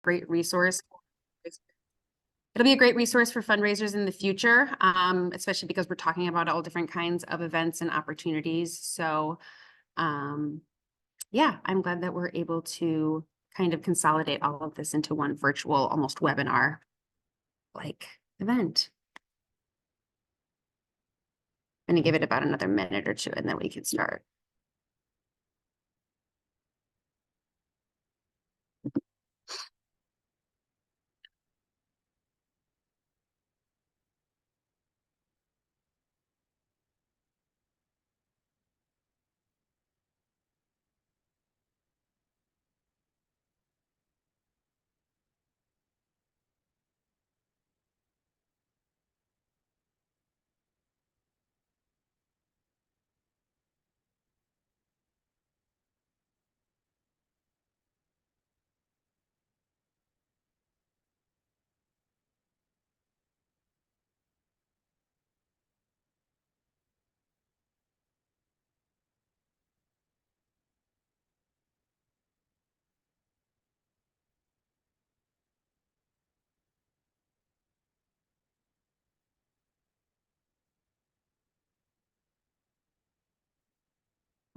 great resource. It'll be a great resource for fundraisers in the future, especially because we're talking about all different kinds of events and opportunities. So, yeah, I'm glad that we're able to kind of consolidate all of this into one virtual, almost webinar like event. I'm going to give it about another minute or two and then we can start.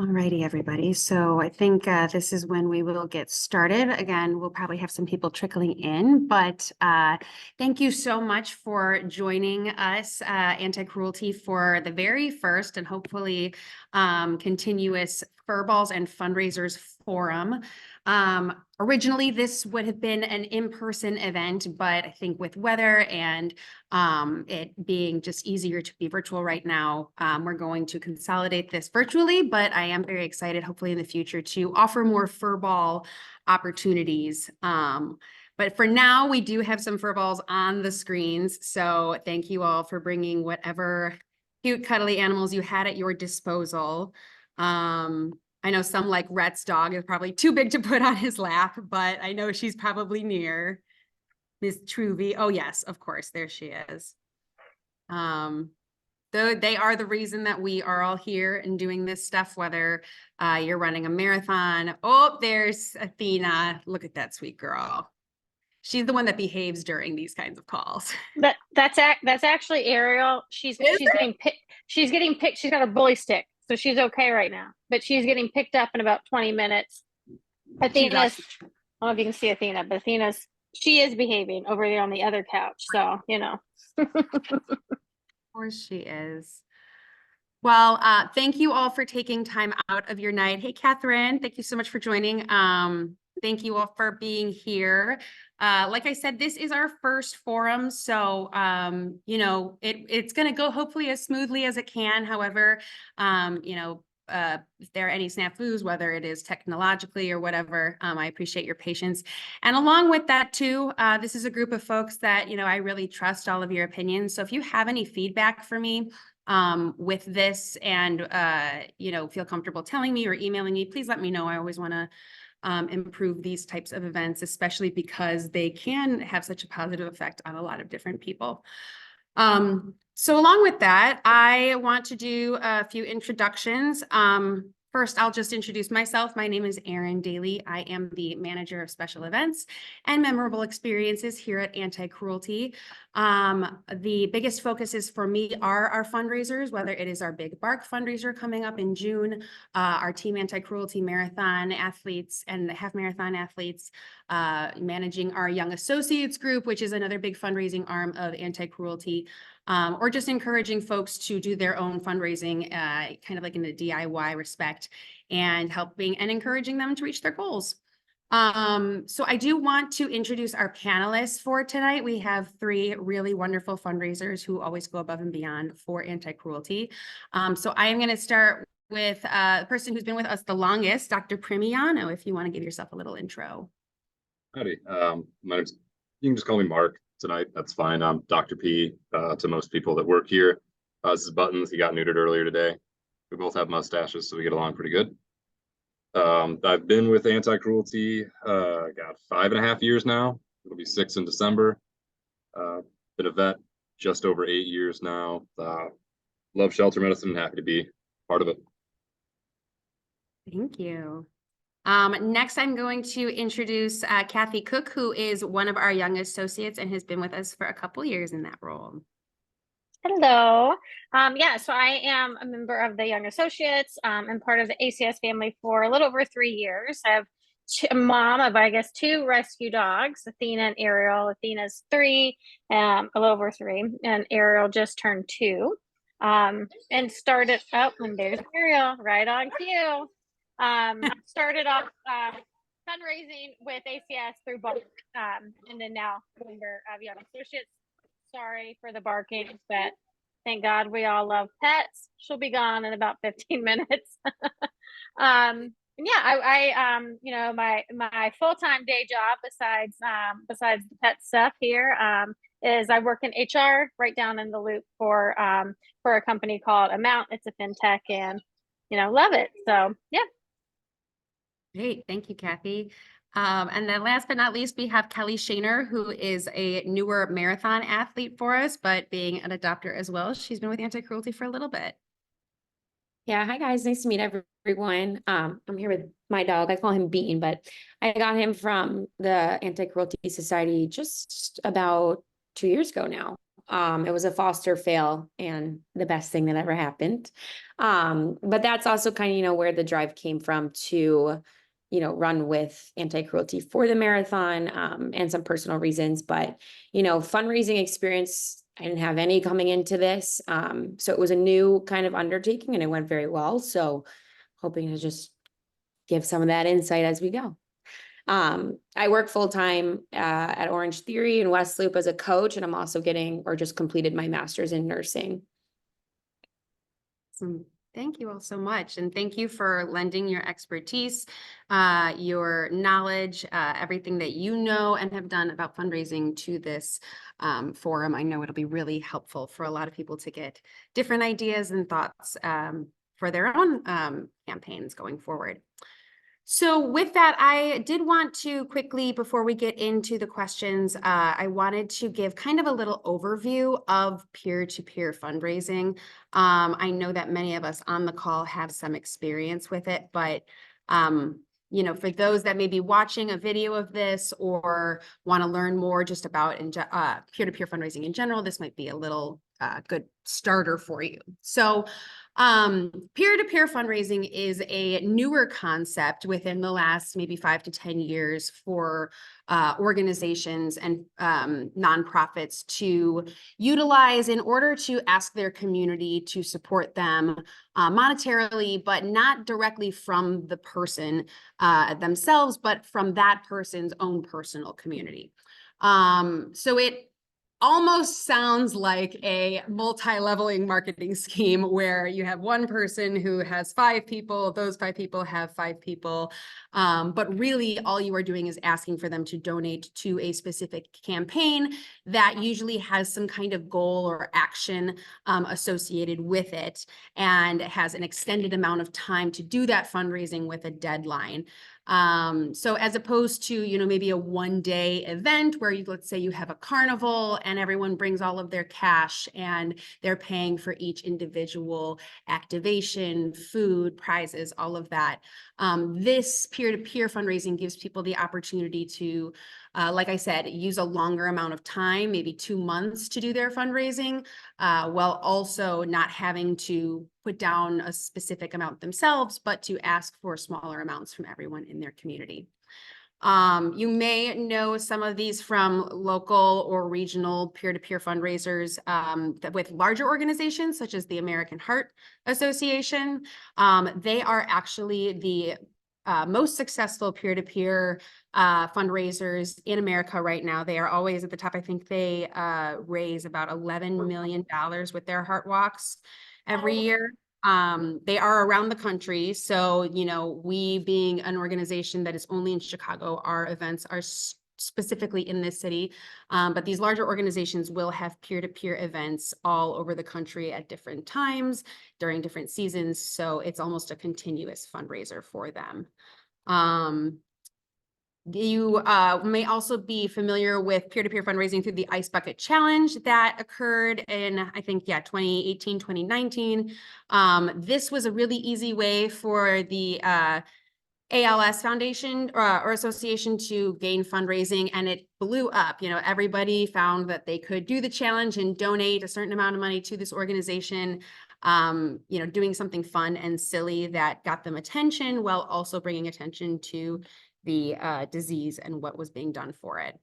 Alrighty, everybody. So I think this is when we will get started. Again, we'll probably have some people trickling in, but thank you so much for joining us, Anti-Cruelty, for the very first and hopefully continuous Furballs and Fundraisers Forum. Originally, this would have been an in-person event, but I think with weather and it being just easier to be virtual right now, we're going to consolidate this virtually, but I am very excited, hopefully in the future, to offer more Furball opportunities. But for now, we do have some Furballs on the screens. So thank you all for bringing whatever cute, cuddly animals you had at your disposal. I know some, like Rhett's dog, is probably too big to put on his lap, but I know she's probably near. Miss Truvy. Oh, yes, of course. There she is. They are the reason that we are all here and doing this stuff, whether you're running a marathon. Oh, there's Athena. Look at that sweet girl. She's the one that behaves during these kinds of calls. That's actually Ariel. She's getting picked. She's got her bully stick, so she's okay right now. But she's getting picked up in about 20 minutes. Athena's, I don't know if you can see Athena, but she is behaving over there on the other couch. So, you know. Of course she is. Well, thank you all for taking time out of your night. Hey, Catherine, thank you so much for joining. Thank you all for being here. Like I said, this is our first forum, so you know, it's going to go hopefully as smoothly as it can. However, you know, if there are any snafus, whether it is technologically or whatever, I appreciate your patience. And along with that too, this is a group of folks that, you know, I really trust all of your opinions. So if you have any feedback for me with this and, you know, feel comfortable telling me or emailing me, please let me know. I always want to improve these types of events, especially because they can have such a positive effect on a lot of different people. So along with that, I want to do a few introductions. First, I'll just introduce myself. My name is Erin Daly. I am the manager of special events and memorable experiences here at Anti-Cruelty. The biggest focuses for me are our fundraisers, whether it is our Big Bark fundraiser coming up in June, our Team Anti-Cruelty marathon athletes and half marathon athletes, managing our Young Associates group, which is another big fundraising arm of Anti-Cruelty. Or just encouraging folks to do their own fundraising, kind of like in the DIY respect, and helping and encouraging them to reach their goals. So I do want to introduce our panelists for tonight. We have three really wonderful fundraisers who always go above and beyond for Anti-Cruelty. So I am going to start with the person who's been with us the longest, Dr. Primiano, if you want to give yourself a little intro. Howdy. My name's, you can just call me Mark tonight. That's fine. I'm Dr. P to most people that work here. This is Buttons. He got neutered earlier today. We both have mustaches, so we get along pretty good. I've been with Anti-Cruelty, got 5.5 years now. It'll be 6 in December. Been a vet just over 8 years now. Love shelter medicine and happy to be part of it. Thank you. Next, I'm going to introduce Kathy Cook, who is one of our young associates and has been with us for a couple years in that role. Hello. Yeah, so I am a member of the Young Associates and part of the ACS family for a little over 3 years. I have a mom of, I guess, 2 rescue dogs, Athena and Ariel. Athena's 3, a little over 3, and Ariel just turned 2. And started up, and there's Ariel, right on cue. Started off fundraising with ACS through both, and then now member of Young Associates. Sorry for the barking, but thank God we all love pets. She'll be gone in about 15 minutes. And yeah, I you know, my full-time day job besides the pet stuff here, is I work in HR right down in the loop for a company called Amount. It's a fintech, and you know, love it. So yeah. Great, thank you, Kathy. And then last but not least, we have Kelly Shaner, who is a newer marathon athlete for us, but being an adopter as well. She's been with Anti-Cruelty for a little bit. Yeah, hi guys, nice to meet everyone. I'm here with my dog. I call him Bean, but I got him from the Anti-Cruelty Society just about 2 years ago now. It was a foster fail and the best thing that ever happened. But that's also kind of, you know, where the drive came from to, you know, run with Anti-Cruelty for the marathon, and some personal reasons. But, you know, fundraising experience, I didn't have any coming into this. So it was a new kind of undertaking and it went very well. So hoping to just give some of that insight as we go. I work full-time at Orange Theory in West Loop as a coach, and I'm also just completed my master's in nursing. Awesome. Thank you all so much. And thank you for lending your expertise, your knowledge, everything that you know and have done about fundraising to this forum. I know it'll be really helpful for a lot of people to get different ideas and thoughts for their own campaigns going forward. So with that, I did want to quickly, before we get into the questions, I wanted to give kind of a little overview of peer-to-peer fundraising. I know that many of us on the call have some experience with it, but you know, for those that may be watching a video of this or want to learn more just about peer-to-peer fundraising in general, this might be a little good starter for you. So peer-to-peer fundraising is a newer concept within the last maybe 5 to 10 years for organizations and nonprofits to utilize in order to ask their community to support them monetarily, but not directly from the person themselves, but from that person's own personal community. So it almost sounds like a multi-leveling marketing scheme where you have one person who has 5 people, those 5 people have 5 people, but really all you are doing is asking for them to donate to a specific campaign that usually has some kind of goal or action associated with it, and has an extended amount of time to do that fundraising with a deadline. So as opposed to, you know, maybe a one-day event where let's say you have a carnival and everyone brings all of their cash and they're paying for each individual activation, food, prizes, all of that. This peer-to-peer fundraising gives people the opportunity to, like I said, use a longer amount of time, maybe 2 months to do their fundraising, while also not having to put down a specific amount themselves, but to ask for smaller amounts from everyone in their community. You may know some of these from local or regional peer-to-peer fundraisers with larger organizations, such as the American Heart Association. They are actually the most successful peer-to-peer fundraisers in America right now. They are always at the top. I think they raise about $11 million with their Heart Walks every year. They are around the country. So, you know, we being an organization that is only in Chicago, our events are specifically in this city. But these larger organizations will have peer-to-peer events all over the country at different times during different seasons. So it's almost a continuous fundraiser for them. You may also be familiar with peer-to-peer fundraising through the Ice Bucket Challenge that occurred in, I think, 2018, 2019. This was a really easy way for the ALS Foundation or association to gain fundraising, and it blew up. You know, everybody found that they could do the challenge and donate a certain amount of money to this organization, you know, doing something fun and silly that got them attention while also bringing attention to the disease and what was being done for it.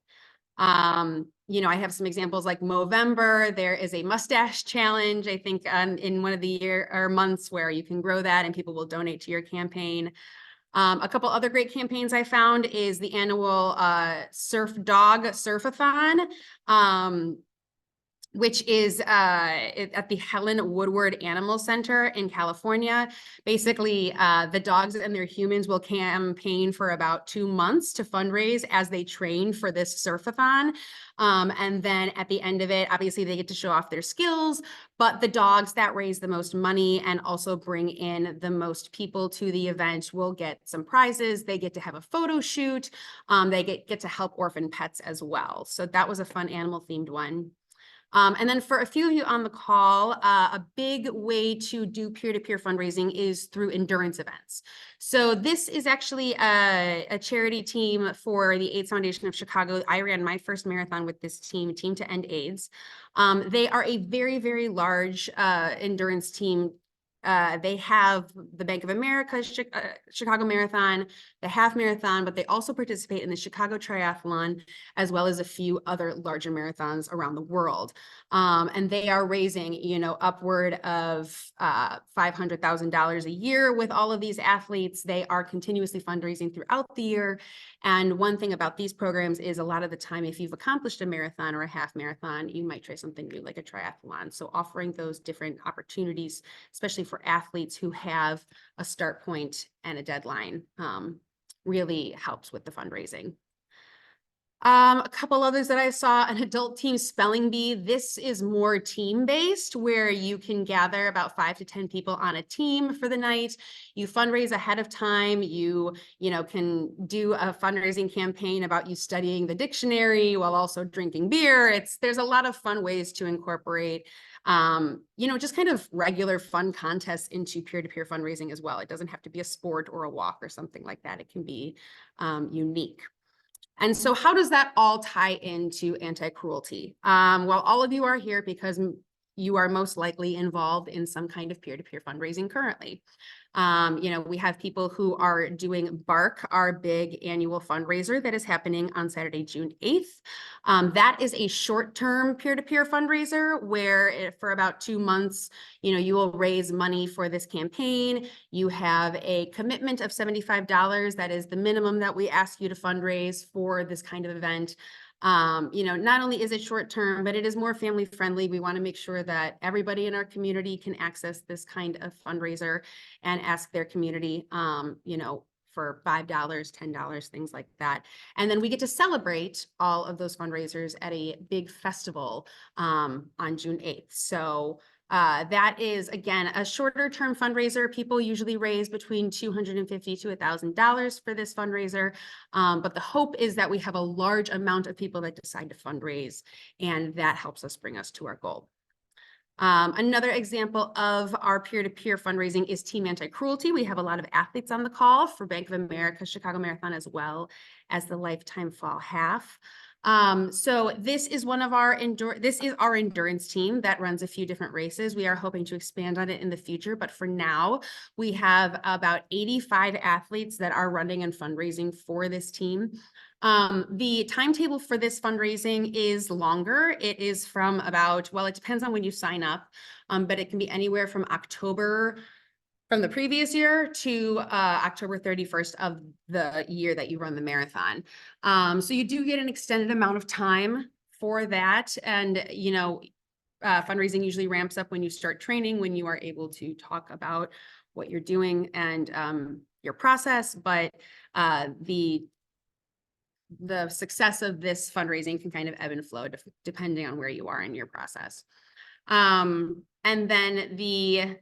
You know, I have some examples like Movember. There is a mustache challenge, I think, in one of the year or months where you can grow that and people will donate to your campaign. A couple other great campaigns I found is the annual Surf Dog Surfathon, which is at the Helen Woodward Animal Center in California. Basically, the dogs and their humans will campaign for about 2 months to fundraise as they train for this surfathon. And then at the end of it, obviously they get to show off their skills, but the dogs that raise the most money and also bring in the most people to the event will get some prizes. They get to have a photo shoot. They get to help orphan pets as well. So that was a fun animal themed one. And then for a few of you on the call, a big way to do peer-to-peer fundraising is through endurance events. So this is actually a charity team for the AIDS Foundation of Chicago. I ran my first marathon with this team, Team to End AIDS. They are a very, very large endurance team. They have the Bank of America Chicago Marathon, the half marathon, but they also participate in the Chicago Triathlon, as well as a few other larger marathons around the world. And they are raising, you know, upward of $500,000 a year with all of these athletes. They are continuously fundraising throughout the year. And one thing about these programs is a lot of the time, if you've accomplished a marathon or a half marathon, you might try something new like a triathlon. So offering those different opportunities, especially for athletes who have a start point and a deadline, really helps with the fundraising. A couple others that I saw, an adult team spelling bee. This is more team-based, where you can gather about 5 to 10 people on a team for the night. You fundraise ahead of time. You know, can do a fundraising campaign about you studying the dictionary while also drinking beer. There's a lot of fun ways to incorporate, you know, just kind of regular fun contests into peer-to-peer fundraising as well. It doesn't have to be a sport or a walk or something like that. It can be unique. And so how does that all tie into anti-cruelty? Well, all of you are here because you are most likely involved in some kind of peer-to-peer fundraising currently. You know, we have people who are doing Bark, our big annual fundraiser that is happening on Saturday, June 8th. That is a short-term peer-to-peer fundraiser where for about 2 months, you know, you will raise money for this campaign. You have a commitment of $75. That is the minimum that we ask you to fundraise for this kind of event. You know, not only is it short term, but it is more family friendly. We want to make sure that everybody in our community can access this kind of fundraiser and ask their community, you know, for $5, $10, things like that. And then we get to celebrate all of those fundraisers at a big festival on June 8th. So that is, again, a shorter term fundraiser. People usually raise between $250 to $1,000 for this fundraiser. But the hope is that we have a large amount of people that decide to fundraise, and that helps us bring us to our goal. Another example of our peer-to-peer fundraising is Team Anti-Cruelty. We have a lot of athletes on the call for Bank of America Chicago Marathon, as well as the Lifetime Fall Half. So this is one of our endurance team that runs a few different races. We are hoping to expand on it in the future, but for now, we have about 85 athletes that are running and fundraising for this team. The timetable for this fundraising is longer. It is from about, well, it depends on when you sign up, but it can be anywhere from October from the previous year to October 31st of the year that you run the marathon. So you do get an extended amount of time for that. And, you know, fundraising usually ramps up when you start training, when you are able to talk about what you're doing and your process. But the success of this fundraising can kind of ebb and flow depending on where you are in your process. And then the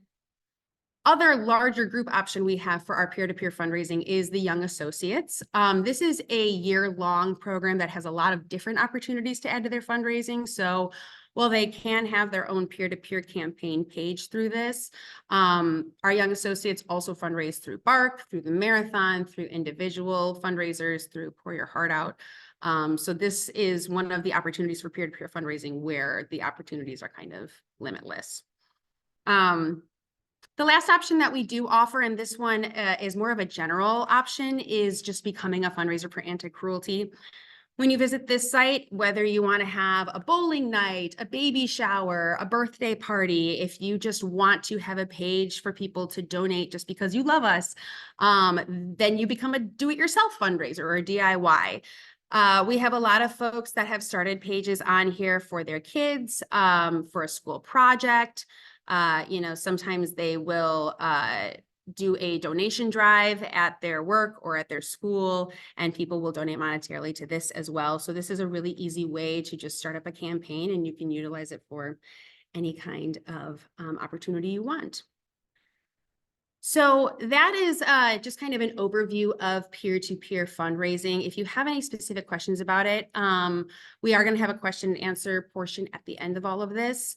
other larger group option we have for our peer-to-peer fundraising is the Young Associates. This is a year-long program that has a lot of different opportunities to add to their fundraising. So Well, they can have their own peer-to-peer campaign page through this. Our young associates also fundraise through BARC, through the marathon, through individual fundraisers, through Pour Your Heart Out. So this is one of the opportunities for peer-to-peer fundraising where the opportunities are kind of limitless. The last option that we do offer, and this one is more of a general option, is just becoming a fundraiser for Anti-Cruelty. When you visit this site, whether you want to have a bowling night, a baby shower, a birthday party, if you just want to have a page for people to donate just because you love us, then you become a do-it-yourself fundraiser or a DIY. We have a lot of folks that have started pages on here for their kids, for a school project. Sometimes they will do a donation drive at their work or at their school, and people will donate monetarily to this as well. So this is a really easy way to just start up a campaign, and you can utilize it for any kind of opportunity you want. So that is just kind of an overview of peer-to-peer fundraising. If you have any specific questions about it, we are going to have a question and answer portion at the end of all of this.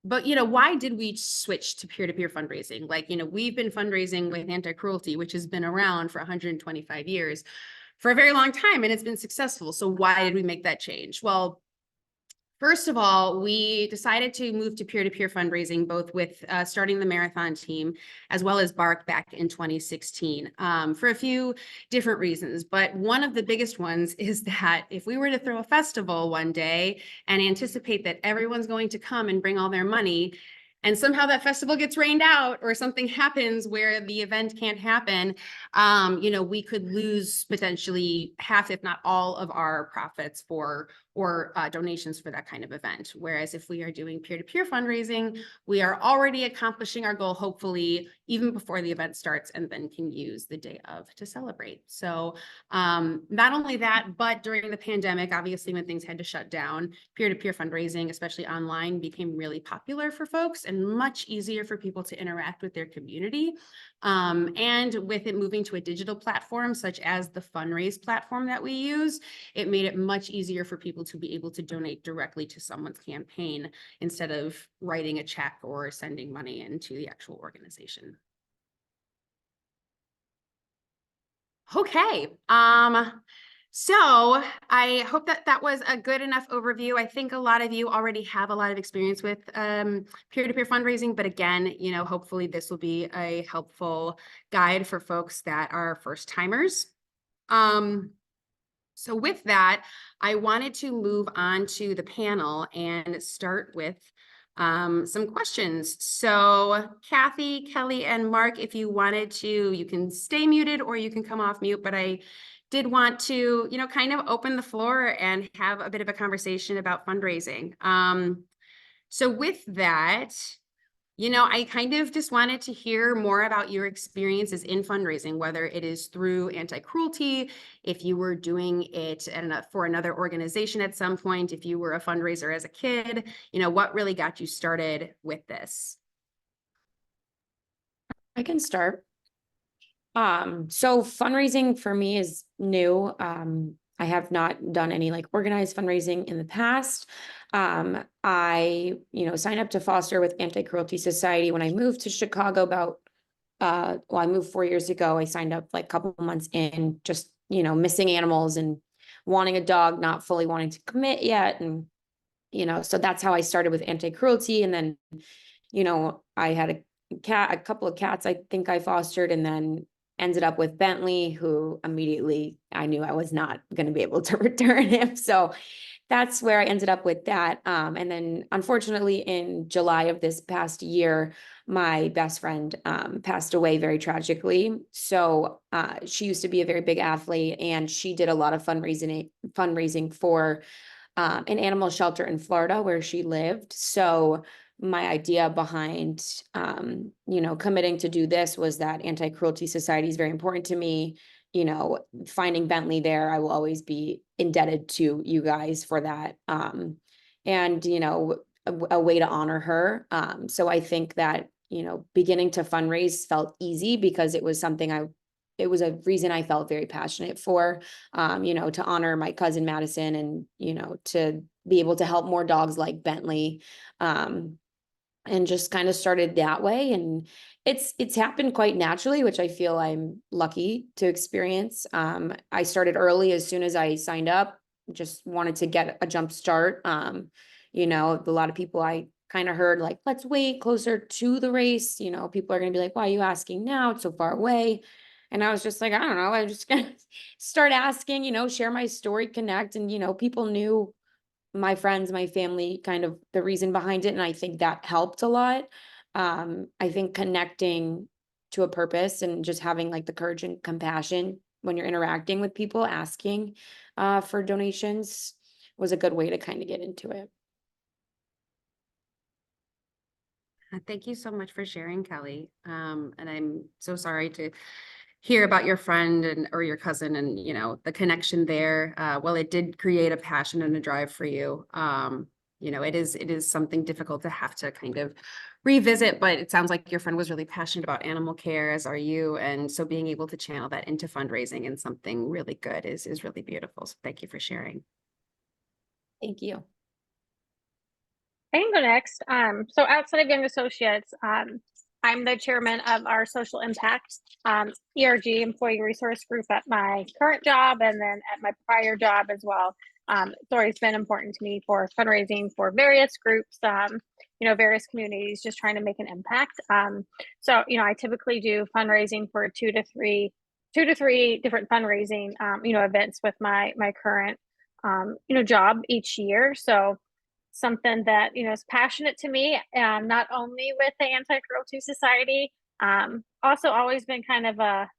But, why did we switch to peer-to-peer fundraising? We've been fundraising with Anti-Cruelty, which has been around for 125 years for a very long time, and it's been successful. So why did we make that change? Well, first of all, we decided to move to peer-to-peer fundraising, both with starting the marathon team as well as BARC back in 2016 for a few different reasons. But one of the biggest ones is that if we were to throw a festival one day and anticipate that everyone's going to come and bring all their money, and somehow that festival gets rained out or something happens where the event can't happen, we could lose potentially half, if not all, of our profits or donations for that kind of event. Whereas if we are doing peer-to-peer fundraising, we are already accomplishing our goal, hopefully, even before the event starts, and then can use the day of to celebrate. So not only that, but during the pandemic, obviously when things had to shut down, peer-to-peer fundraising, especially online, became really popular for folks and much easier for people to interact with their community. And with it moving to a digital platform, such as the Fundraise platform that we use, it made it much easier for people to be able to donate directly to someone's campaign instead of writing a check or sending money into the actual organization. Okay. So I hope that that was a good enough overview. I think a lot of you already have a lot of experience with peer-to-peer fundraising, but again, hopefully this will be a helpful guide for folks that are first timers. So with that, I wanted to move on to the panel and start with some questions. So Kathy, Kelly, and Mark, if you wanted to, you can stay muted or you can come off mute, but I did want to, kind of open the floor and have a bit of a conversation about fundraising. So with that, I kind of just wanted to hear more about your experiences in fundraising, whether it is through Anti-Cruelty, if you were doing it for another organization at some point, if you were a fundraiser as a kid, what really got you started with this? I can start. So fundraising for me is new. I have not done any organized fundraising in the past. I, signed up to foster with Anti-Cruelty Society when I moved to Chicago I moved 4 years ago. I signed up a couple months in, just, missing animals and wanting a dog, not fully wanting to commit yet. And, so that's how I started with Anti-Cruelty. And then, I had a couple of cats I think I fostered, and then ended up with Bentley, who immediately I knew I was not going to be able to return him. So that's where I ended up with that. And then unfortunately in July of this past year, my best friend passed away very tragically. So she used to be a very big athlete, and she did a lot of fundraising for an animal shelter in Florida where she lived. So my idea behind, committing to do this was that Anti-Cruelty Society is very important to me. Finding Bentley there, I will always be indebted to you guys for that. And, a way to honor her. So I think that, beginning to fundraise felt easy because it was something it was a reason I felt very passionate for, to honor my cousin Madison and, to be able to help more dogs like Bentley. And just kind of started that way. And it's happened quite naturally, which I feel I'm lucky to experience. I started early as soon as I signed up, just wanted to get a jump start. You know, a lot of people I kind of heard like, let's wait closer to the race. You know, people are going to be like, why are you asking now? It's so far away. And I was just like, I don't know. I'm just going to start asking, you know, share my story, connect. And, you know, people knew my friends, my family, kind of the reason behind it. And I think that helped a lot. I think connecting to a purpose and just having like the courage and compassion when you're interacting with people, asking for donations was a good way to kind of get into it. Thank you so much for sharing, Kelly. And I'm so sorry to hear about your friend and or your cousin and, you know, the connection there. Well, it did create a passion and a drive for you. You know, it is something difficult to have to kind of revisit, but it sounds like your friend was really passionate about animal care, as are you. And so being able to channel that into fundraising and something really good is really beautiful. So thank you for sharing. Thank you. I can go next. So outside of Young Associates, I'm the chairman of our social impact ERG employee resource group at my current job and then at my prior job as well. It's always been important to me for fundraising for various groups, you know, various communities, just trying to make an impact. So, you know, I typically do fundraising for two to three different fundraising, you know, events with my current, you know, job each year. So something that, you know, is passionate to me, not only with the Anti-Cruelty Society, also always been kind of a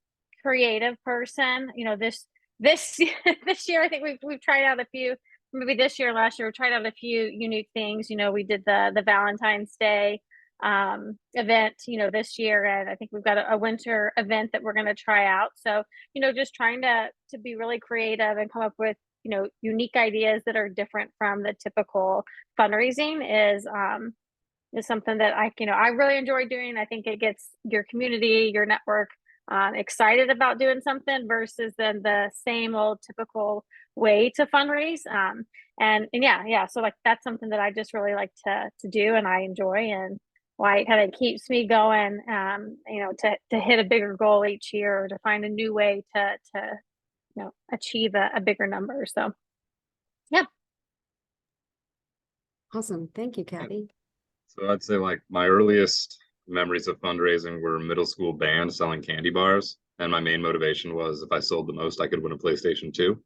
creative person. You know, this this year I think we've tried out a few, maybe this year, last year, we tried out a few unique things. You know, we did the Valentine's Day event, you know, this year, and I think we've got a winter event that we're going to try out. So, you know, just trying to be really creative and come up with, you know, unique ideas that are different from the typical fundraising is something that I really enjoy doing. I think it gets your community, your network excited about doing something versus then the same old typical way to fundraise. And yeah. So like that's something that I just really like to do and I enjoy and why it kind of keeps me going. You know, to hit a bigger goal each year or to find a new way to you know achieve a bigger number. So yeah. Awesome. Thank you, Kathy. So I'd say like my earliest memories of fundraising were middle school band selling candy bars. And my main motivation was if I sold the most, I could win a PlayStation 2.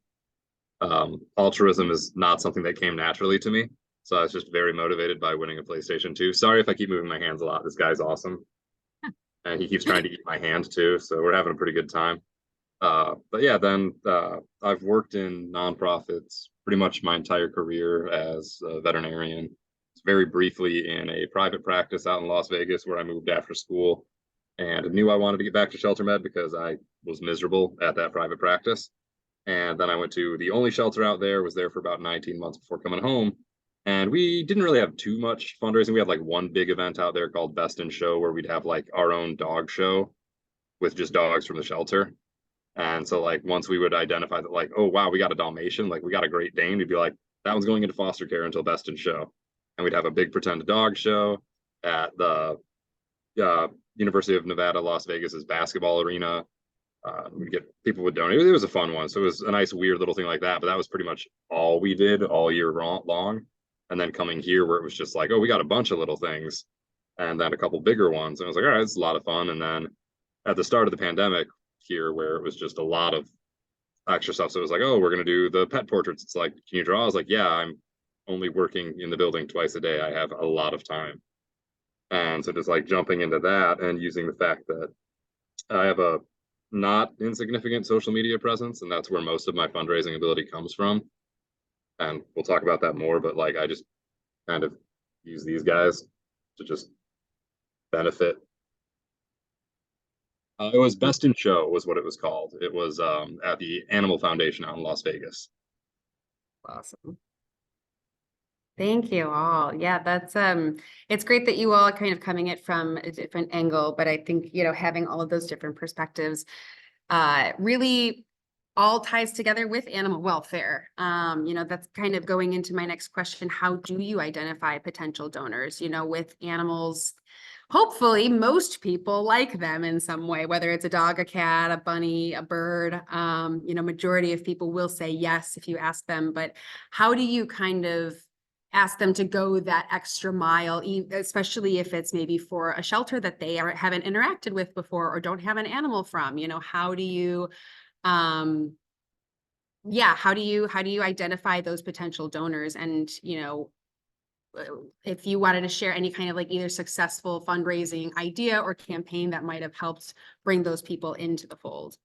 Altruism is not something that came naturally to me. So I was just very motivated by winning a PlayStation 2. Sorry if I keep moving my hands a lot. This guy's awesome. And he keeps trying to eat my hand too. So we're having a pretty good time. But yeah, then I've worked in nonprofits pretty much my entire career as a veterinarian. Very briefly in a private practice out in Las Vegas where I moved after school and knew I wanted to get back to shelter med because I was miserable at that private practice. And then I went to the only shelter out there, was there for about 19 months before coming home. And we didn't really have too much fundraising. We had like one big event out there called Best in Show where we'd have like our own dog show with just dogs from the shelter. And so like once we would identify that like, oh wow, we got a Dalmatian, like we got a Great Dane, we'd be like, that one's going into foster care until Best in Show. And we'd have a big pretend dog show at the University of Nevada, Las Vegas's basketball arena. We'd get people would donate. It was a fun one. So it was a nice, weird little thing like that. But that was pretty much all we did all year long. And then coming here where it was just like, oh, we got a bunch of little things and then a couple bigger ones. And I was like, all right, it's a lot of fun. And then at the start of the pandemic here, where it was just a lot of extra stuff. So it was like, oh, we're going to do the pet portraits. It's like, can you draw? I was like, yeah, I'm only working in the building twice a day. I have a lot of time. And so just like jumping into that and using the fact that I have a not insignificant social media presence, and that's where most of my fundraising ability comes from. And we'll talk about that more, but like I just kind of use these guys to just benefit. It was Best in Show was what it was called. It was at the Animal Foundation out in Las Vegas. Awesome. Thank you all. Yeah, that's it's great that you all are kind of coming at from a different angle, but I think, you know, having all of those different perspectives really all ties together with animal welfare. You know, that's kind of going into my next question. How do you identify potential donors, you know, with animals? Hopefully most people like them in some way, whether it's a dog, a cat, a bunny, a bird. You know, majority of people will say yes if you ask them, but how do you kind of ask them to go that extra mile, especially if it's maybe for a shelter that they haven't interacted with before or don't have an animal from? You know, how do you yeah, how do you identify those potential donors? And, you know, if you wanted to share any kind of like either successful fundraising idea or campaign that might have helped bring those people into the fold.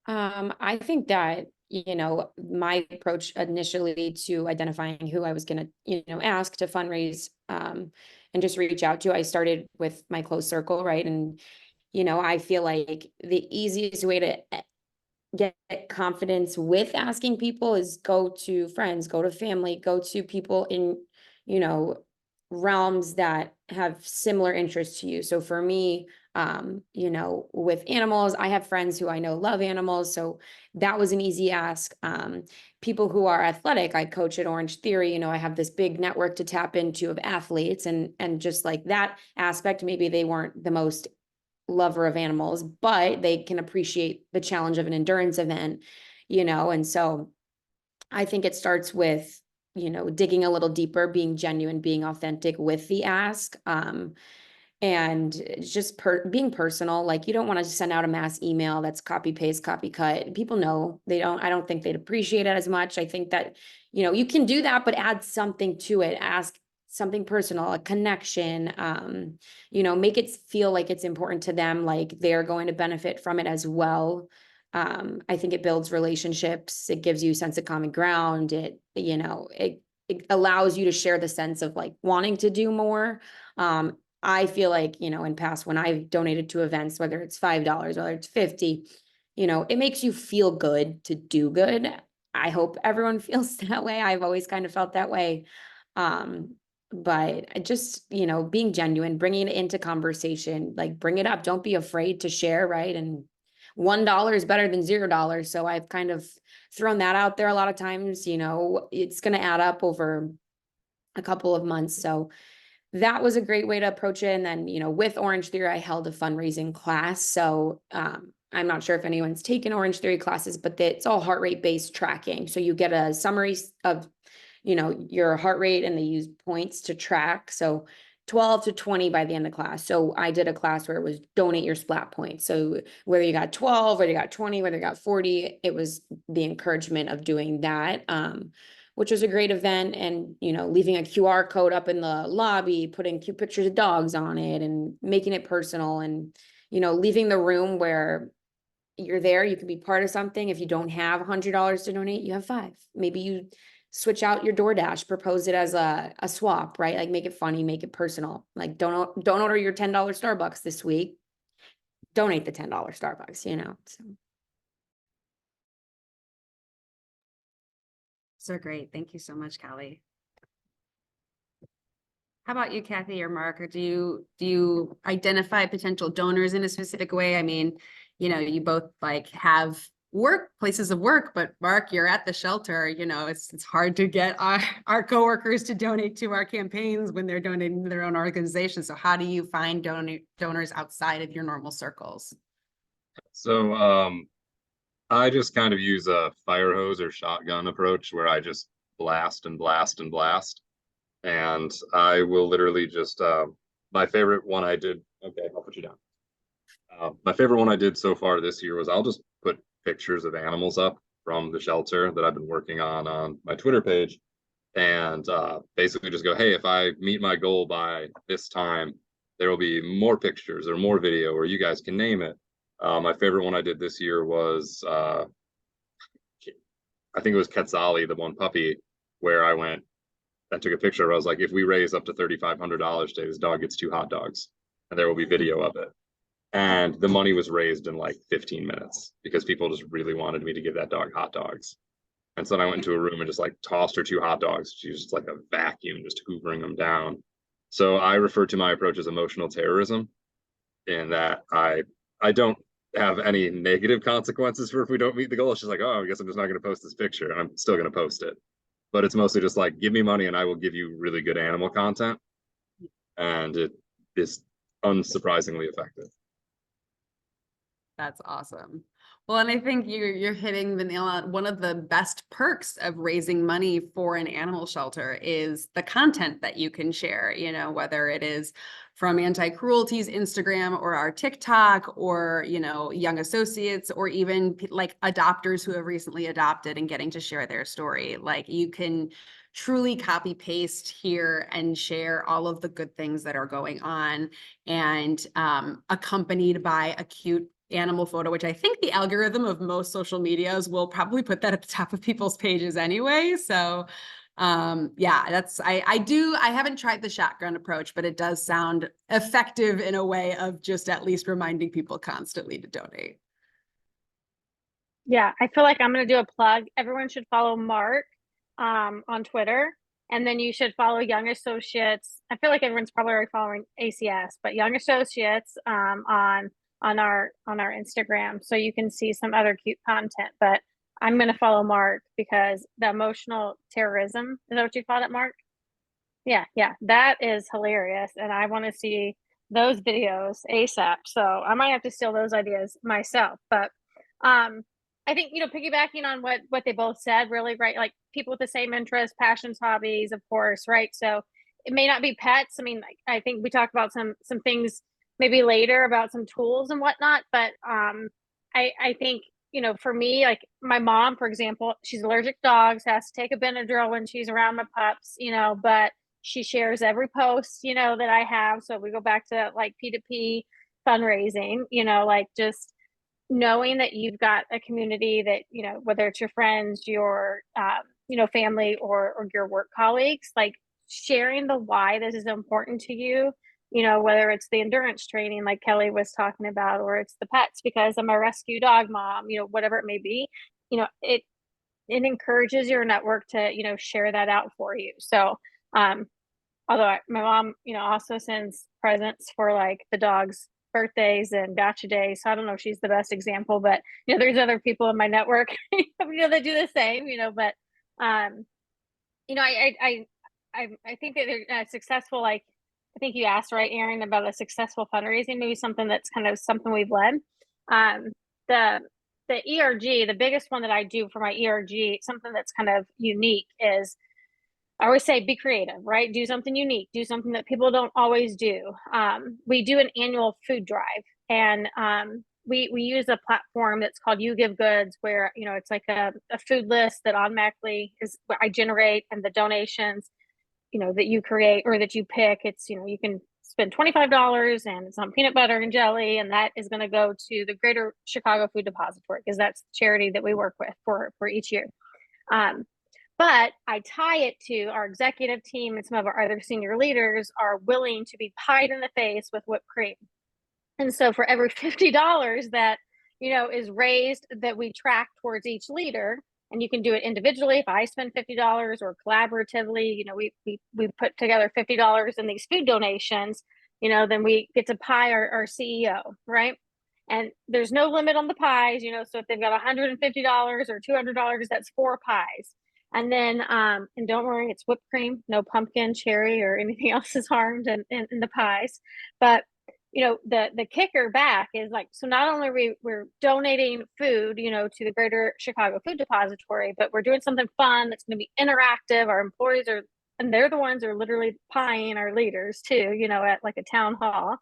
I think that, you know, my approach initially to identifying who I was going to, you know, ask to fundraise, and just reach out to, I started with my close circle, right? And, you know, I feel like the easiest way to get confidence with asking people is go to friends, go to family, go to people in, you know, realms that have similar interests to you. So for me, you know, with animals, I have friends who I know love animals. So that was an easy ask. People who are athletic, I coach at Orange Theory, you know, I have this big network to tap into of athletes, and just like that aspect, maybe they weren't the most lover of animals, but they can appreciate the challenge of an endurance event, you know? And so I think it starts with, you know, digging a little deeper, being genuine, being authentic with the ask. And just being personal. Like, you don't want to send out a mass email that's copy paste, copy cut. People know I don't think they'd appreciate it as much. I think that, you know, you can do that, but add something to it. Ask something personal, a connection, you know, make it feel like it's important to them, like they're going to benefit from it as well. I think it builds relationships. It gives you a sense of common ground. You know, it allows you to share the sense of like wanting to do more. I feel like, you know, in past when I've donated to events, whether it's $5, whether it's 50, you know, it makes you feel good to do good. I hope everyone feels that way. I've always kind of felt that way. But just, you know, being genuine, bringing it into conversation, like bring it up. Don't be afraid to share, right? And $1 is better than $0. So I've kind of thrown that out there a lot of times. You know, it's going to add up over a couple of months. So that was a great way to approach it. And then, you know, with Orange Theory, I held a fundraising class. So I'm not sure if anyone's taken Orange Theory classes, but it's all heart rate based tracking. So you get a summary of, you know, your heart rate, and they use points to track. So 12 to 20 by the end of class. So I did a class where it was donate your splat points. So whether you got 12, whether you got 20, whether you got 40, it was the encouragement of doing that. Which was a great event. And, you know, leaving a QR code up in the lobby, putting cute pictures of dogs on it and making it personal, and, you know, leaving the room where you're there, you can be part of something. If you don't have $100 to donate, you have 5. Maybe you switch out your DoorDash, propose it as a swap, right? Like make it funny, make it personal. Like don't order your $10 Starbucks this week. Donate the $10 Starbucks, you know, so. So great. Thank you so much, Callie. How about you, Kathy or Mark? Or do you identify potential donors in a specific way? I mean, you know, you both like have places of work, but Mark, you're at the shelter. You know, it's hard to get our coworkers to donate to our campaigns when they're donating to their own organization. So how do you find donors outside of your normal circles? So I just kind of use a fire hose or shotgun approach where I just blast and blast and blast. And I will literally just, my favorite one I did, okay, I'll put you down. My favorite one I did so far this year was I'll just put pictures of animals up from the shelter that I've been working on my Twitter page. And basically just go, hey, if I meet my goal by this time, there will be more pictures or more video, or you guys can name it. My favorite one I did this year was, I think it was Quetzali, the one puppy, where I took a picture. I was like, if we raise up to $3,500 today, this dog gets 2 hot dogs, and there will be video of it. And the money was raised in like 15 minutes because people just really wanted me to give that dog hot dogs. And so then I went into a room and just like tossed her 2 hot dogs. She was just like a vacuum, just hoovering them down. So I refer to my approach as emotional terrorism, in that I don't have any negative consequences for if we don't meet the goal. It's just like, oh, I guess I'm just not going to post this picture, and I'm still going to post it. But it's mostly just like, give me money and I will give you really good animal content. And it is unsurprisingly effective. That's awesome. Well, and I think you're hitting the nail on one of the best perks of raising money for an animal shelter is the content that you can share, you know, whether it is from Anti-Cruelty's Instagram or our TikTok or, you know, Young Associates or even like adopters who have recently adopted and getting to share their story. Like you can truly copy paste here and share all of the good things that are going on and accompanied by a cute animal photo, which I think the algorithm of most social medias will probably put that at the top of people's pages anyway. So yeah, I haven't tried the shotgun approach, but it does sound effective in a way of just at least reminding people constantly to donate. Yeah, I feel like I'm going to do a plug. Everyone should follow Mark on Twitter, and then you should follow Young Associates. I feel like everyone's probably already following ACS, but Young Associates on our Instagram, so you can see some other cute content. But I'm going to follow Mark because the emotional terrorism, is that what you called it, Mark? Yeah, that is hilarious, and I want to see those videos ASAP. So I might have to steal those ideas myself. But I think, you know, piggybacking on what they both said, really, right? Like people with the same interests, passions, hobbies, of course, right? So it may not be pets. I mean, I think we talked about some things maybe later about some tools and whatnot, but I think, you know, for me, like my mom, for example, she's allergic to dogs, has to take a Benadryl when she's around my pups, you know, but she shares every post, you know, that I have. So we go back to like P2P fundraising, you know, like just knowing that you've got a community that, you know, whether it's your friends, your, you know, family or your work colleagues, like sharing the why this is important to you, you know, whether it's the endurance training like Kelly was talking about, or it's the pets because I'm a rescue dog mom, you know, whatever it may be, you know, it encourages your network to, you know, share that out for you. So, although my mom, you know, also sends presents for like the dogs' birthdays and gotcha days. So I don't know if she's the best example, but you know, there's other people in my network, you know, that do the same, you know, but you know, I think that they're successful, like I think you asked, right, Aaron, about a successful fundraising, maybe something that's kind of something we've led. The ERG, the biggest one that I do for my ERG, something that's kind of unique is I always say be creative, right? Do something unique, do something that people don't always do. We do an annual food drive, and we use a platform that's called You Give Goods, where, you know, it's like a food list that automatically is I generate, and the donations, you know, that you create or that you pick, it's, you know, you can spend $25 and it's on peanut butter and jelly, and that is going to go to the Greater Chicago Food Depository because that's the charity that we work with for each year. But I tie it to our executive team, and some of our other senior leaders are willing to be pied in the face with whipped cream. And so for every $50 that, you know, is raised, that we track towards each leader, and you can do it individually. If I spend $50 or collaboratively, you know, we put together $50 in these food donations, you know, then we get to pie our CEO, right? And there's no limit on the pies, you know, so if they've got $150 or $200, that's 4 pies. And then, and don't worry, it's whipped cream, no pumpkin, cherry, or anything else is harmed in the pies. But, you know, the kicker back is like, so not only we're donating food, you know, to the Greater Chicago Food Depository, but we're doing something fun that's going to be interactive. Our employees are, and they're the ones who are literally pieing our leaders too, you know, at like a town hall.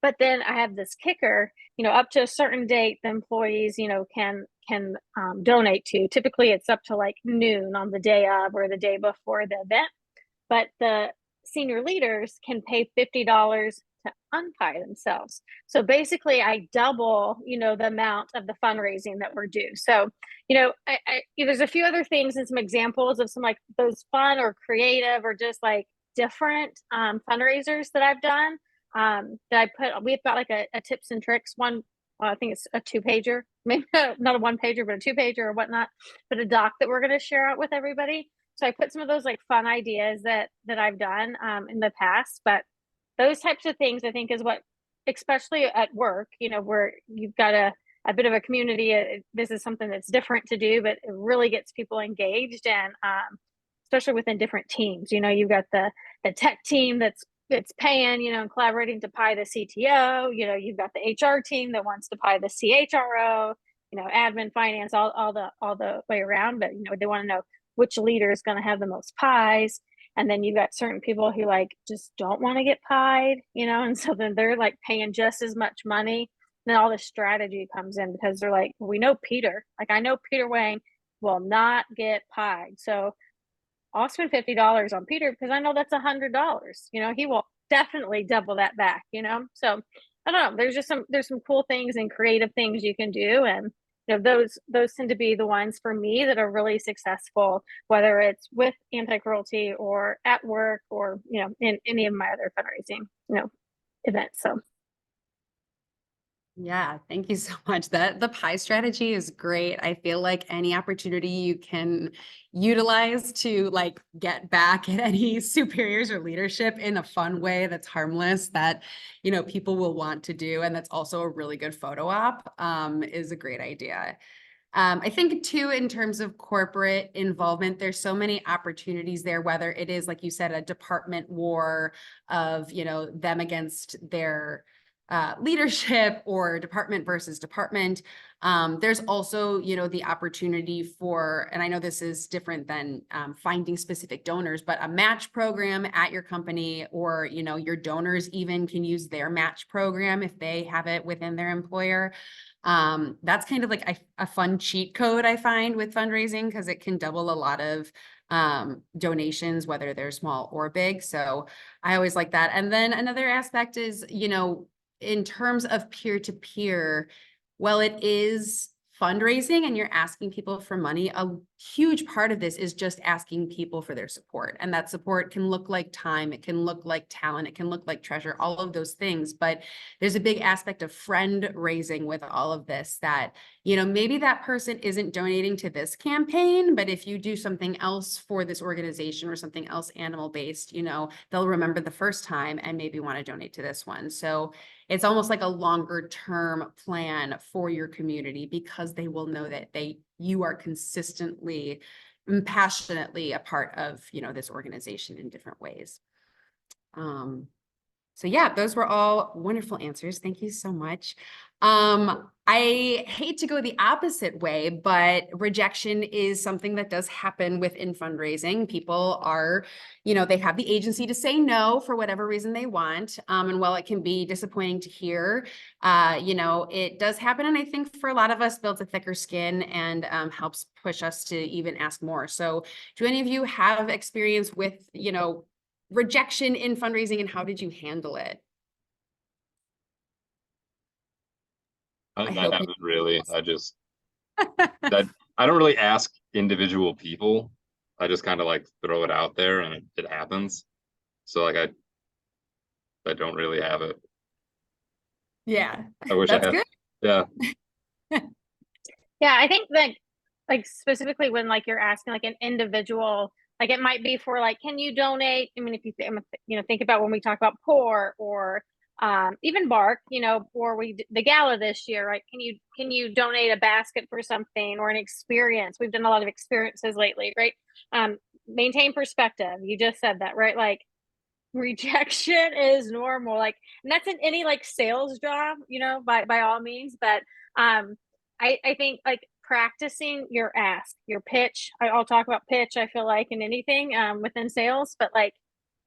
But then I have this kicker, you know, up to a certain date, the employees, you know, can donate to. Typically it's up to like noon on the day of or the day before the event, but the senior leaders can pay $50 to unpie themselves. So basically I double, you know, the amount of the fundraising that we're due. So, you know, there's a few other things and some examples of some like those fun or creative or just like different fundraisers that I've done. We've got like a tips and tricks one. I think it's a 2-pager, maybe not a 1-pager, but a 2-pager or whatnot, but a doc that we're going to share out with everybody. So I put some of those like fun ideas that I've done in the past, but those types of things I think is what especially at work, you know, where you've got a bit of a community, this is something that's different to do, but it really gets people engaged, and especially within different teams. You know, you've got the tech team that's paying, you know, and collaborating to pie the CTO. You know, you've got the HR team that wants to pie the CHRO. You know, admin, finance, all the way around. But you know, they want to know which leader is going to have the most pies. And then you've got certain people who like just don't want to get pied, you know, and so then they're like paying just as much money. And then all this strategy comes in because they're like, we know Peter, like I know Peter Wang will not get pied. So I'll spend $50 on Peter because I know that's $100. You know, he will definitely double that back, you know? So I don't know. There's some cool things and creative things you can do. And you know, those tend to be the ones for me that are really successful, whether it's with Anti-Cruelty or at work or, you know, in any of my other fundraising, you know, events. So Yeah, thank you so much. The pie strategy is great. I feel like any opportunity you can utilize to like get back at any superiors or leadership in a fun way that's harmless, that you know people will want to do, and that's also a really good photo op, is a great idea. I think too, in terms of corporate involvement, there's so many opportunities there, whether it is, like you said, a department war of, you know, them against their leadership or department versus department. There's also, you know, the opportunity for, and I know this is different than finding specific donors, but a match program at your company, or, you know, your donors even can use their match program if they have it within their employer. That's kind of like a fun cheat code I find with fundraising, because it can double a lot of donations, whether they're small or big. So I always like that. And then another aspect is, you know, in terms of peer-to-peer, well, it is fundraising and you're asking people for money. A huge part of this is just asking people for their support. And that support can look like time, it can look like talent, it can look like treasure, all of those things. But there's a big aspect of friend raising with all of this, that, you know, maybe that person isn't donating to this campaign, but if you do something else for this organization or something else animal-based, you know, they'll remember the first time and maybe want to donate to this one. So it's almost like a longer term plan for your community, because they will know that you are consistently and passionately a part of, you know, this organization in different ways. So yeah, those were all wonderful answers. Thank you so much. I hate to go the opposite way, but rejection is something that does happen within fundraising. People are, you know, they have the agency to say no for whatever reason they want. And while it can be disappointing to hear, you know, it does happen. And I think for a lot of us, builds a thicker skin and helps push us to even ask more. So do any of you have experience with, you know, rejection in fundraising, and how did you handle it? I hope you- haven't really. I don't really ask individual people. I just kind of like throw it out there and it happens. So like I don't really have it. Yeah, I wish that's I had. good. Yeah. yeah, I think that like specifically when like you're asking like an individual, like it might be for like, can you donate? I mean, if you you know, think about when we talk about poor or even bark, you know, or the gala this year, right? Can you donate a basket for something or an experience? We've done a lot of experiences lately, right? Maintain perspective. You just said that, right? Like rejection is normal, like, and that's in any like sales job, you know, by all means. But I think like practicing your ask, your pitch. I'll talk about pitch, I feel like, in anything within sales, but like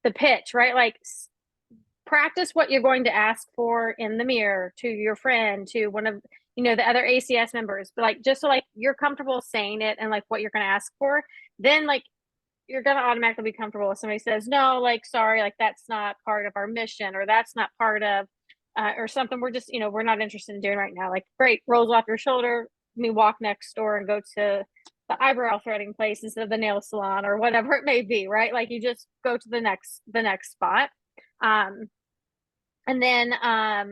the pitch, right? Like practice what you're going to ask for in the mirror to your friend, to one of, you know, the other ACS members, but like just so like you're comfortable saying it and like what you're going to ask for. Then like you're going to automatically be comfortable if somebody says no, like sorry, like that's not part of our mission, or that's not part of or something we're just, you know, we're not interested in doing right now. Like great, rolls off your shoulder. Let me walk next door and go to the eyebrow threading place instead of the nail salon or whatever it may be, right? Like you just go to the next spot. And then I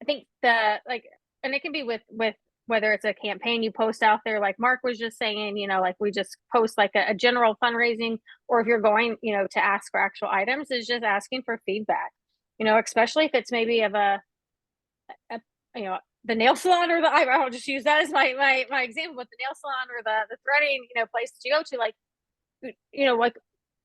think the like, and it can be with whether it's a campaign you post out there, like Mark was just saying, you know, like we just post like a general fundraising, or if you're going, you know, to ask for actual items, is just asking for feedback, you know, especially if it's maybe of a you know, the nail salon or I'll just use that as my example with the nail salon or the threading, you know, place that you go to, like, you know, like,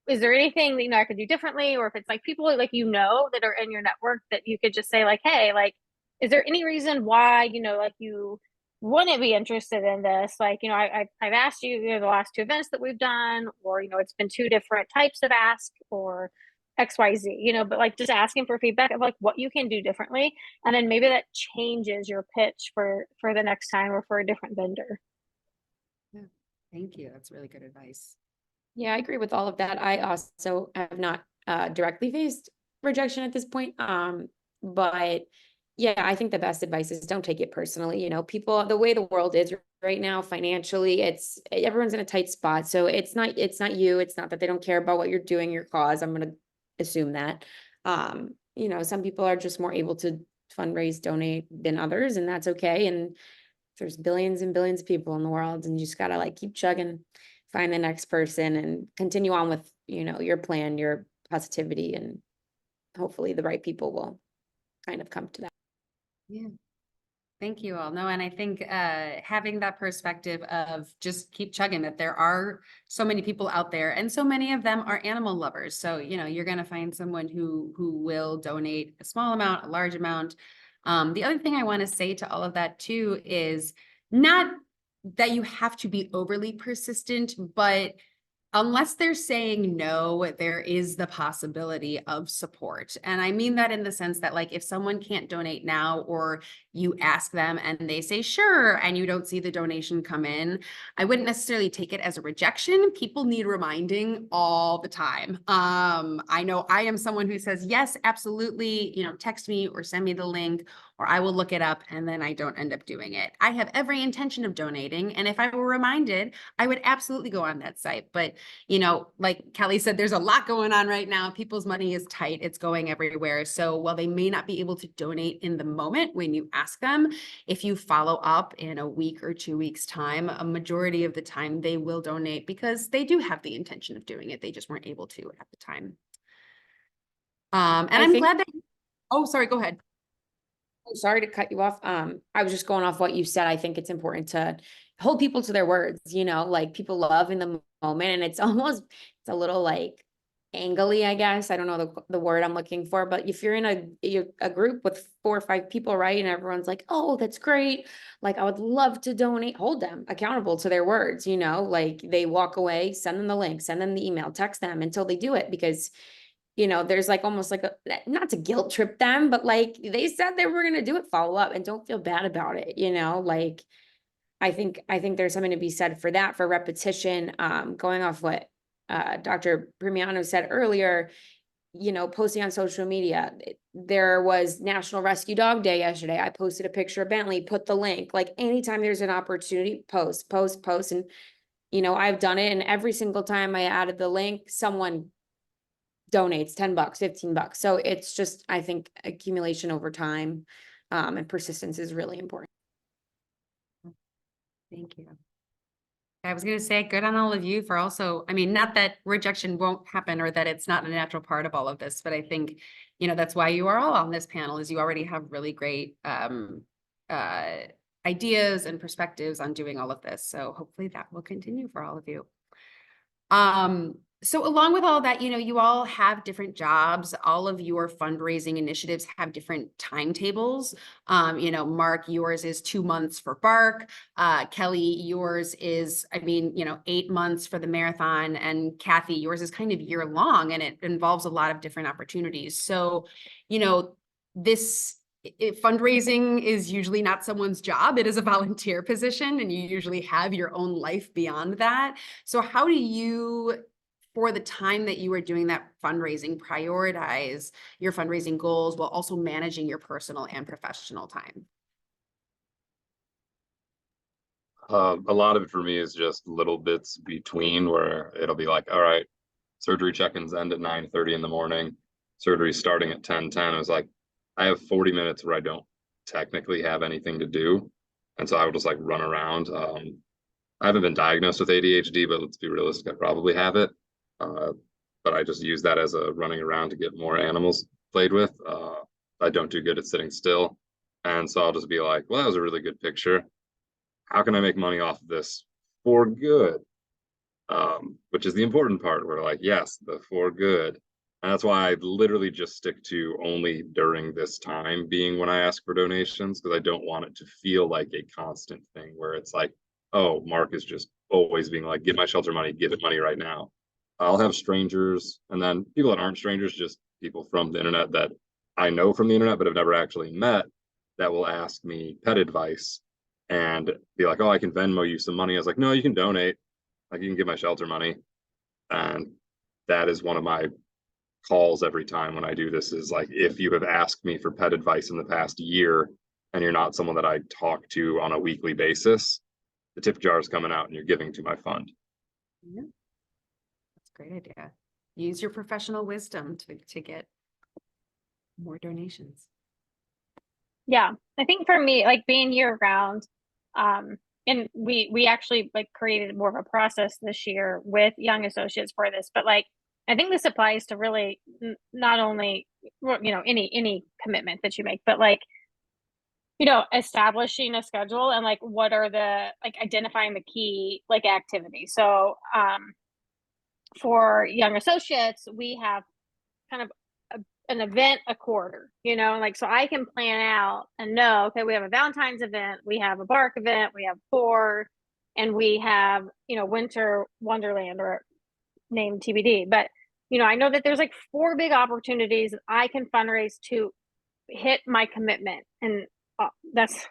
is there anything that, you know, I could do differently? Or if it's like people like, you know, that are in your network that you could just say like, hey, like, is there any reason why, you know, like you wouldn't be interested in this? Like, you know, I've asked you, you know, the last 2 events that we've done, or, you know, it's been 2 different types of ask or XYZ, you know, but like just asking for feedback of like what you can do differently. And then maybe that changes your pitch for the next time or for a different vendor. Yeah. Thank you. That's really good advice. Yeah, I agree with all of that. I also have not directly faced rejection at this point. But yeah, I think the best advice is don't take it personally. You know, people, the way the world is right now financially, it's everyone's in a tight spot. So it's not you. It's not that they don't care about what you're doing, your cause. I'm gonna assume that. You know, some people are just more able to fundraise, donate than others, and that's okay. And there's billions and billions of people in the world, and you just gotta like keep chugging, find the next person and continue on with, you know, your plan, your positivity, and hopefully the right people will kind of come to that. Yeah. Thank you all. No, and I think having that perspective of just keep chugging, that there are so many people out there and so many of them are animal lovers. So, you know, you're going to find someone who will donate a small amount, a large amount. The other thing I want to say to all of that too is not that you have to be overly persistent, but unless they're saying no, there is the possibility of support. And I mean that in the sense that, like, if someone can't donate now, or you ask them and they say sure, and you don't see the donation come in, I wouldn't necessarily take it as a rejection. People need reminding all the time. I know I am someone who says, yes, absolutely, you know, text me or send me the link, or I will look it up, and then I don't end up doing it. I have every intention of donating, and if I were reminded, I would absolutely go on that site. But, you know, like Kelly said, there's a lot going on right now. People's money is tight. It's going everywhere. So while they may not be able to donate in the moment when you ask them, if you follow up in a week or 2 weeks time, a majority of the time they will donate because they do have the intention of doing it. They just weren't able to at the time. And I'm glad that, oh, sorry, go ahead. Sorry to cut you off. I was just going off what you said. I think it's important to hold people to their words, you know, like people love in the moment, and it's almost, it's a little like angly, I guess. I don't know the word I'm looking for, but if you're in a group with 4 or 5 people, right, and everyone's like, oh, that's great, like I would love to donate, hold them accountable to their words, you know, like they walk away, send them the link, send them the email, text them until they do it, because you know, there's like almost like a, not to guilt trip them, but like they said they were going to do it, follow up, and don't feel bad about it. You know, like I think there's something to be said for that, for repetition. Going off what Dr. Primiano said earlier, you know, posting on social media. There was National Rescue Dog Day yesterday. I posted a picture of Bentley, put the link. Like anytime there's an opportunity, post. And, you know, I've done it. And every single time I added the link, someone donates $10, $15. So it's just, I think accumulation over time, and persistence is really important. Thank you. I was going to say good on all of you for also, I mean, not that rejection won't happen or that it's not a natural part of all of this, but I think, you know, that's why you are all on this panel, is you already have really great ideas and perspectives on doing all of this. So hopefully that will continue for all of you. So along with all that, you know, you all have different jobs. All of your fundraising initiatives have different timetables. You know, Mark, yours is 2 months for Bark. Kelly, yours is, I mean, you know, 8 months for the marathon. And Kathy, yours is kind of year long, and it involves a lot of different opportunities. So, you know, fundraising is usually not someone's job. It is a volunteer position, and you usually have your own life beyond that. So how do you, for the time that you are doing that fundraising, prioritize your fundraising goals while also managing your personal and professional time? A lot of it for me is just little bits between, where it'll be like, all right, surgery check-ins end at 9:30 in the morning. Surgery starting at 10:10. I was like, I have 40 minutes where I don't technically have anything to do. And so I would just like run around. I haven't been diagnosed with ADHD, but let's be realistic, I probably have it. But I just use that as a running around to get more animals played with. I don't do good at sitting still. And so I'll just be like, well, that was a really good picture. How can I make money off of this for good? Which is the important part. We're like, yes, the for good. And that's why I literally just stick to only during this time being when I ask for donations, because I don't want it to feel like a constant thing where it's like, oh, Mark is just always being like, give my shelter money, give it money right now. I'll have strangers, and then people that aren't strangers, just people from the internet that I know from the internet but have never actually met, that will ask me pet advice and be like, oh, I can Venmo you some money. I was like, no, you can donate. Like, you can give my shelter money. And that is one of my calls every time when I do this, is like, if you have asked me for pet advice in the past year and you're not someone that I talk to on a weekly basis, the tip jar is coming out and you're giving to my fund. Yeah. That's a great idea. Use your professional wisdom to get more donations. Yeah, I think for me, like being year round, and we actually like created more of a process this year with young associates for this, but like I think this applies to really not only any commitment that you make, but like establishing a schedule and like what are the like identifying the key like activities. So for young associates, we have kind of an event a quarter, like so I can plan out and know, okay, we have a Valentine's event, we have a bark event, we have four, and we have, winter wonderland or name TBD. But I know that there's like 4 big opportunities that I can fundraise to hit my commitment. And that's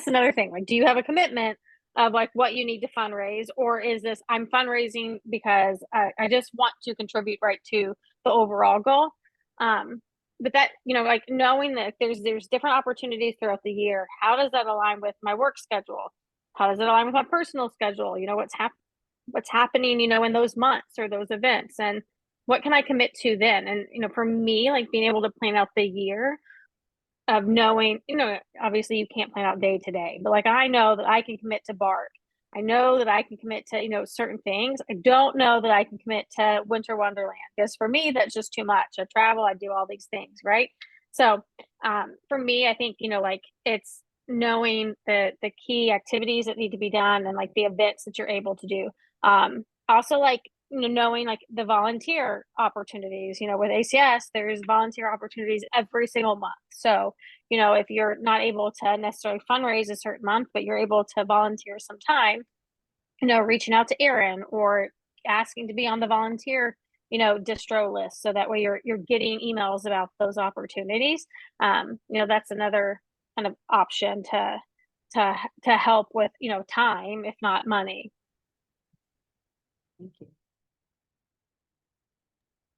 another thing. Like, do you have a commitment of like what you need to fundraise, or is this I'm fundraising because I just want to contribute right to the overall goal? But that, like knowing that there's different opportunities throughout the year, how does that align with my work schedule? How does it align with my personal schedule? What's happening, in those months or those events, and what can I commit to then? And, for me, like being able to plan out the year of knowing, obviously you can't plan out day to day, but like I know that I can commit to bark. I know that I can commit to, certain things. I don't know that I can commit to Winter Wonderland, because for me, that's just too much. I travel, I do all these things, right? So for me, I think, like it's knowing the key activities that need to be done and like the events that you're able to do. Also like, knowing like the volunteer opportunities, with ACS, there's volunteer opportunities every single month. So, if you're not able to necessarily fundraise a certain month, but you're able to volunteer some time, reaching out to Erin or asking to be on the volunteer, distro list. So that way you're getting emails about those opportunities. That's another kind of option to help with, time, if not money. Thank you.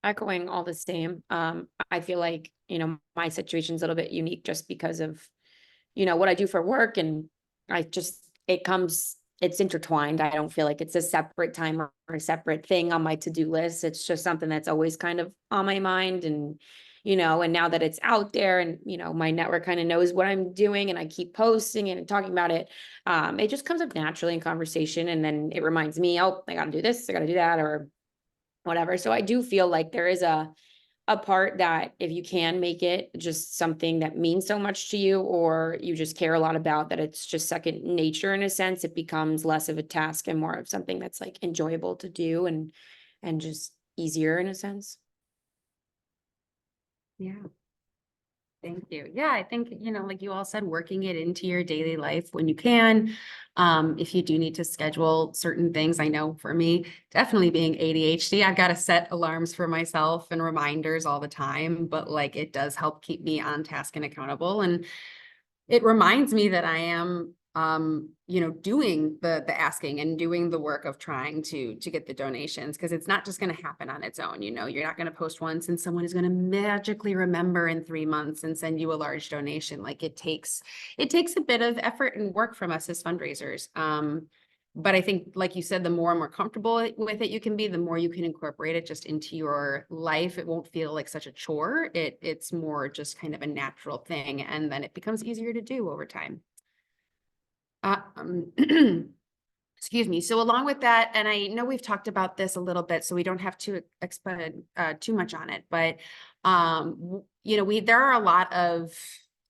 Echoing all the same. I feel like, my situation's a little bit unique just because of, what I do for work, and it's intertwined. I don't feel like it's a separate time or a separate thing on my to-do list. It's just something that's always kind of on my mind. And, and now that it's out there and, my network kind of knows what I'm doing and I keep posting and talking about it, it just comes up naturally in conversation. And then it reminds me, oh, I got to do this, I got to do that, or whatever. So I do feel like there is a part that if you can make it just something that means so much to you, or you just care a lot about, that it's just second nature in a sense, it becomes less of a task and more of something that's like enjoyable to do and just easier in a sense. Yeah. Thank you. Yeah, I think, like you all said, working it into your daily life when you can. If you do need to schedule certain things, I know for me, definitely being ADHD, I've got to set alarms for myself and reminders all the time, but like it does help keep me on task and accountable. And it reminds me that I am doing the asking and doing the work of trying to get the donations, because it's not just going to happen on its own. You're not going to post once and someone is going to magically remember in 3 months and send you a large donation. Like it takes a bit of effort and work from us as fundraisers. But I think, like you said, the more and more comfortable with it you can be, the more you can incorporate it just into your life. It won't feel like such a chore. It's more just kind of a natural thing, and then it becomes easier to do over time. Excuse me. So along with that, and I know we've talked about this a little bit, so we don't have to expand too much on it, but there are a lot of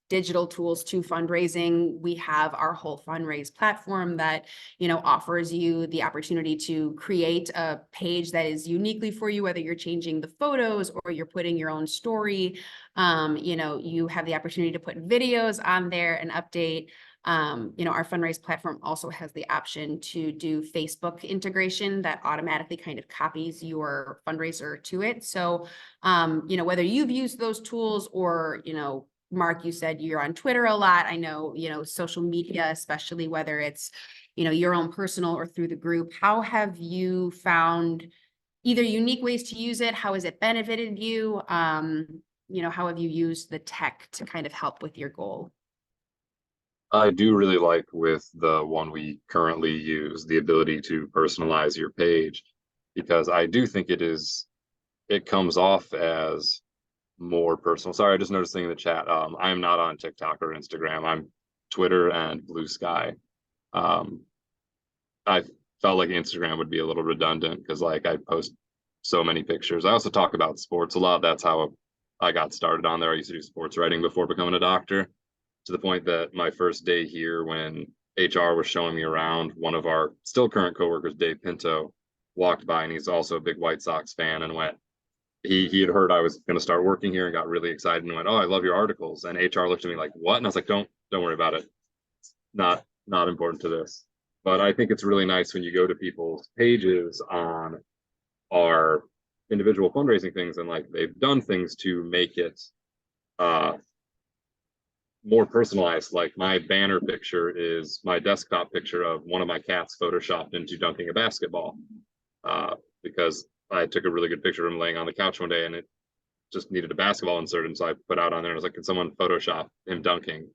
digital tools to fundraising. We have our whole fundraise platform that, you know, offers you the opportunity to create a page that is uniquely for you, whether you're changing the photos or you're putting your own story. You know, you have the opportunity to put videos on there and update. You know, our fundraise platform also has the option to do Facebook integration that automatically kind of copies your fundraiser to it. So, you know, whether you've used those tools or, you know, Mark, you said you're on Twitter a lot. I know, you know, social media, especially whether it's, you know, your own personal or through the group. How have you found either unique ways to use it? How has it benefited you? You know, how have you used the tech to kind of help with your goal? I do really like with the one we currently use, the ability to personalize your page, because I do think it comes off as more personal. Sorry, I just noticed thing in the chat. I am not on TikTok or Instagram. I'm Twitter and Blue Sky. I felt like Instagram would be a little redundant because like I post so many pictures. I also talk about sports a lot. That's how I got started on there. I used to do sports writing before becoming a doctor, to the point that my first day here, when HR was showing me around, one of our still current coworkers, Dave Pinto, walked by, and he's also a big White Sox fan, and went, he had heard I was going to start working here and got really excited and went, "Oh, I love your articles." And HR looked at me like, "What?" And I was like, don't worry about it. It's not important to this." But I think it's really nice when you go to people's pages on our individual fundraising things, and like they've done things to make it more personalized. Like my banner picture is my desktop picture of one of my cats photoshopped into dunking a basketball, because I took a really good picture of him laying on the couch one day and it just needed a basketball inserted. So I put out on there and I was like, "Can someone Photoshop him dunking?"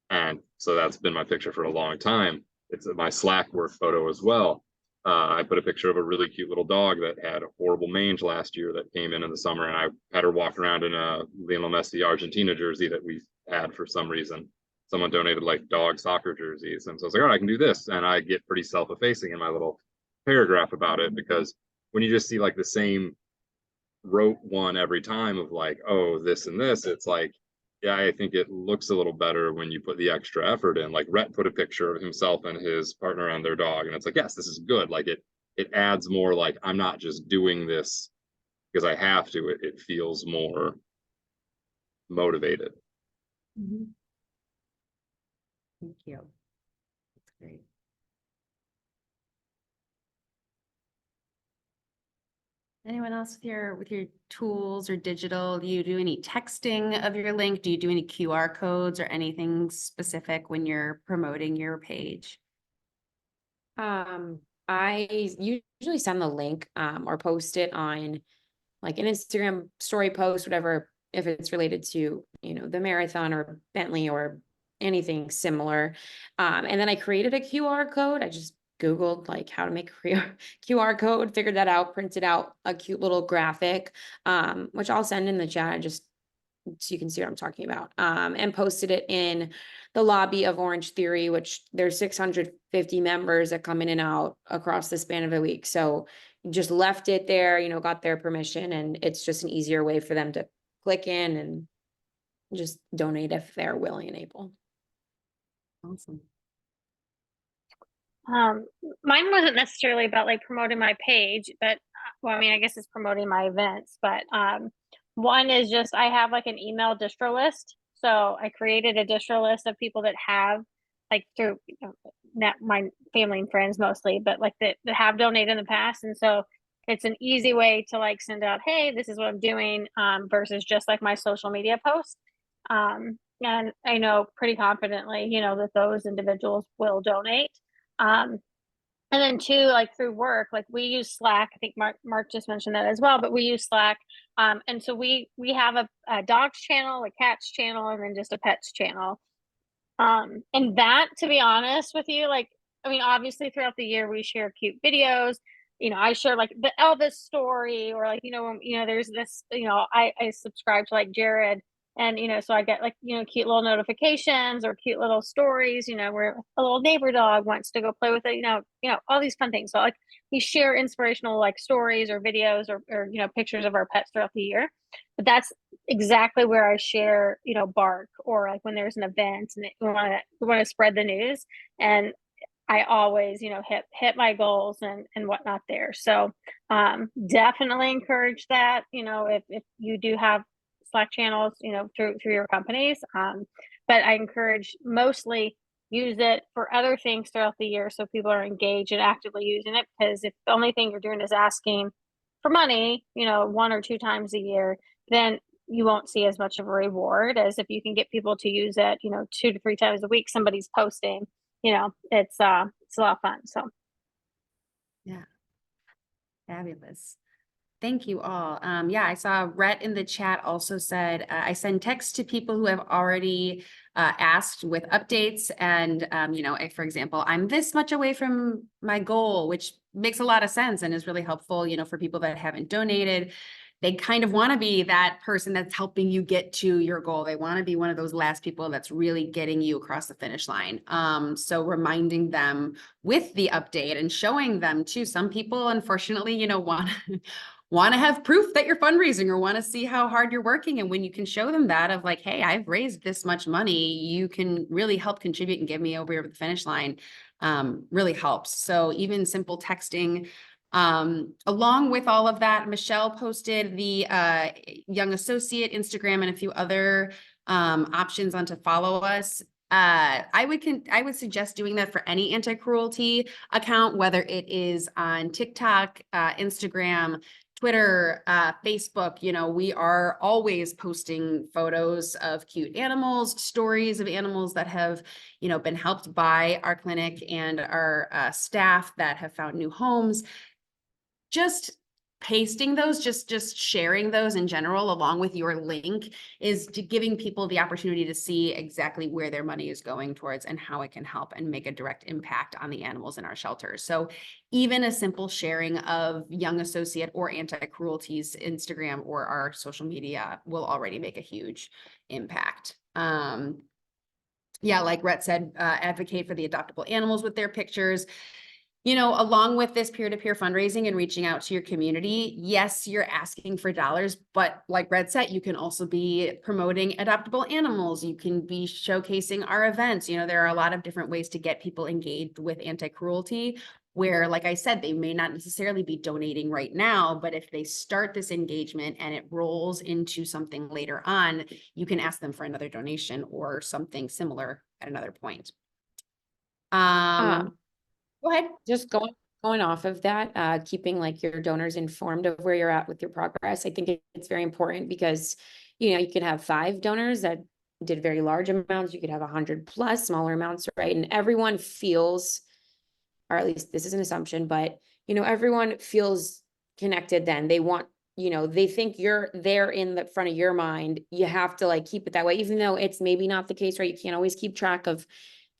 And so that's been my picture for a long time. It's my Slack work photo as well. I put a picture of a really cute little dog that had a horrible mange last year that came in the summer, and I had her walk around in a Lionel Messi Argentina jersey that we had for some reason. Someone donated like dog soccer jerseys, and so I was like, "All right, I can do this," and I get pretty self-effacing in my little paragraph about it, because when you just see like the same wrote one every time of like, "Oh, this and this," it's like, yeah, I think it looks a little better when you put the extra effort in. Like Rhett put a picture of himself and his partner and their dog, and it's like, yes, this is good. Like it adds more, like I'm not just doing this because I have to. It feels more motivated. Mhm. Thank you. That's great. Anyone else with your tools or digital? Do you do any texting of your link? Do you do any QR codes or anything specific when you're promoting your page? I usually send the link or post it on like an Instagram story post, whatever, if it's related to, you know, the marathon or Bentley or anything similar. And then I created a QR code. I just Googled like how to make a QR code, figured that out, printed out a cute little graphic, which I'll send in the chat just so you can see what I'm talking about, and posted it in the lobby of Orange Theory, which there's 650 members that come in and out across the span of a week. So just left it there, you know, got their permission, and it's just an easier way for them to click in and just donate if they're willing and able. Awesome. Mine wasn't necessarily about like promoting my page, but well, I mean, I guess it's promoting my events, but one is just I have like an email distro list. So I created a distro list of people that have like through not my family and friends mostly, but like that have donated in the past. And so it's an easy way to like send out, "Hey, this is what I'm doing," versus just like my social media posts. And I know pretty confidently, you know, that those individuals will donate. And then two, like through work, like we use Slack. I think Mark just mentioned that as well, but we use Slack. And so we have a dogs channel, a cats channel, and then just a pets channel. And that, to be honest with you, like, I mean, obviously throughout the year we share cute videos. You know, I share like the Elvis story, or like, you know, there's this, you know, I subscribe to like Jared And, so I get like, cute little notifications or cute little stories, where a little neighbor dog wants to go play with it, all these fun things. So like we share inspirational like stories or videos or pictures of our pets throughout the year. But that's exactly where I share, bark, or like when there's an event and we want to spread the news. And I always, hit my goals and whatnot there. So definitely encourage that, if you do have Slack channels, through your companies. But I encourage mostly use it for other things throughout the year so people are engaged and actively using it. Because if the only thing you're doing is asking for money, 1 or 2 times a year, then you won't see as much of a reward as if you can get people to use it, 2 to 3 times a week, somebody's posting, it's a lot of fun. So Yeah. Fabulous. Thank you all. Yeah, I saw Rhett in the chat also said, I send texts to people who have already asked with updates. And, if, for example, I'm this much away from my goal, which makes a lot of sense and is really helpful, for people that haven't donated. They kind of want to be that person that's helping you get to your goal. They want to be one of those last people that's really getting you across the finish line. So reminding them with the update and showing them too. Some people, unfortunately, want to have proof that you're fundraising or want to see how hard you're working. And when you can show them that of like, hey, I've raised this much money, you can really help contribute and get me over the finish line, really helps. So even simple texting. Along with all of that, Michelle posted the Young Associate Instagram and a few other options on to follow us. I would suggest doing that for any anti-cruelty account, whether it is on TikTok, Instagram, Twitter, Facebook. We are always posting photos of cute animals, stories of animals that have, been helped by our clinic and our staff that have found new homes. Just pasting those, just sharing those in general, along with your link, is giving people the opportunity to see exactly where their money is going towards and how it can help and make a direct impact on the animals in our shelters. So even a simple sharing of Young Associate or Anti-Cruelty's Instagram or our social media will already make a huge impact. Yeah, like Rhett said, advocate for the adoptable animals with their pictures. Along with this peer-to-peer fundraising and reaching out to your community, yes, you're asking for dollars, but like Red said, you can also be promoting adoptable animals. You can be showcasing our events. There are a lot of different ways to get people engaged with anti-cruelty, where, like I said, they may not necessarily be donating right now, but if they start this engagement and it rolls into something later on, you can ask them for another donation or something similar at another point. Go ahead. Just going off of that, keeping like your donors informed of where you're at with your progress. I think it's very important because, you could have 5 donors that did very large amounts. You could have 100 plus smaller amounts, right? And everyone feels, or at least this is an assumption, but, everyone feels connected then. They want, they think you're there in the front of your mind. You have to like keep it that way, even though it's maybe not the case, right? You can't always keep track of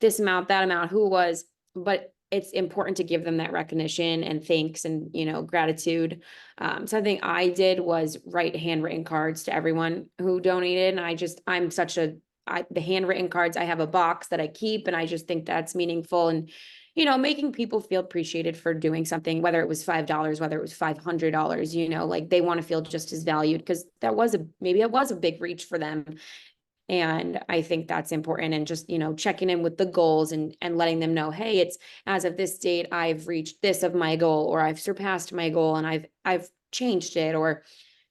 this amount, that amount, who it was, but it's important to give them that recognition and thanks and, gratitude. Something I did was write handwritten cards to everyone who donated. And the handwritten cards, I have a box that I keep, and I just think that's meaningful. And, making people feel appreciated for doing something, whether it was $5, whether it was $500, like they want to feel just as valued, because maybe it was a big reach for them. And I think that's important. And just, checking in with the goals and letting them know, hey, it's as of this date, I've reached this of my goal, or I've surpassed my goal and I've changed it, or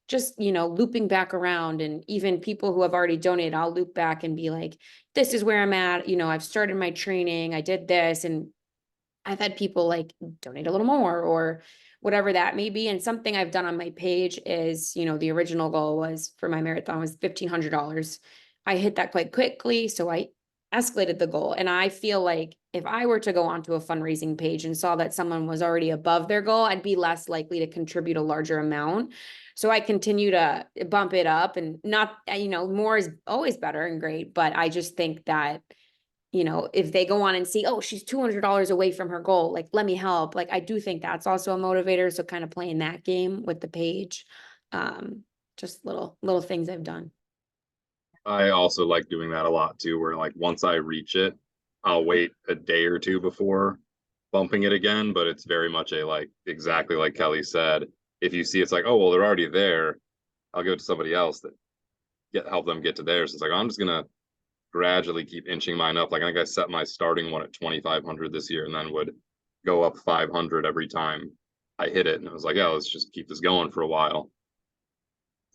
just, looping back around. And even people who have already donated, I'll loop back and be like, this is where I'm at. I've started my training. I did this. And I've had people like donate a little more or whatever that may be. And something I've done on my page is, the original goal was for my marathon was $1,500. I hit that quite quickly. So I escalated the goal. And I feel like if I were to go onto a fundraising page and saw that someone was already above their goal, I'd be less likely to contribute a larger amount. So I continue to bump it up, and not, more is always better and great. But I just think that, if they go on and see, oh, she's $200 away from her goal, like, let me help. Like, I do think that's also a motivator. So kind of playing that game with the page, just little things I've done. I also like doing that a lot too, where like once I reach it, I'll wait a day or two before bumping it again. But it's very much a like exactly like Kelly said. If you see it's like, oh well, they're already there, I'll go to somebody else that help them get to theirs. So it's like I'm just gonna gradually keep inching mine up. Like I think I set my starting one at 2,500 this year, and then would go up 500 every time I hit it. And I was like, yeah, let's just keep this going for a while.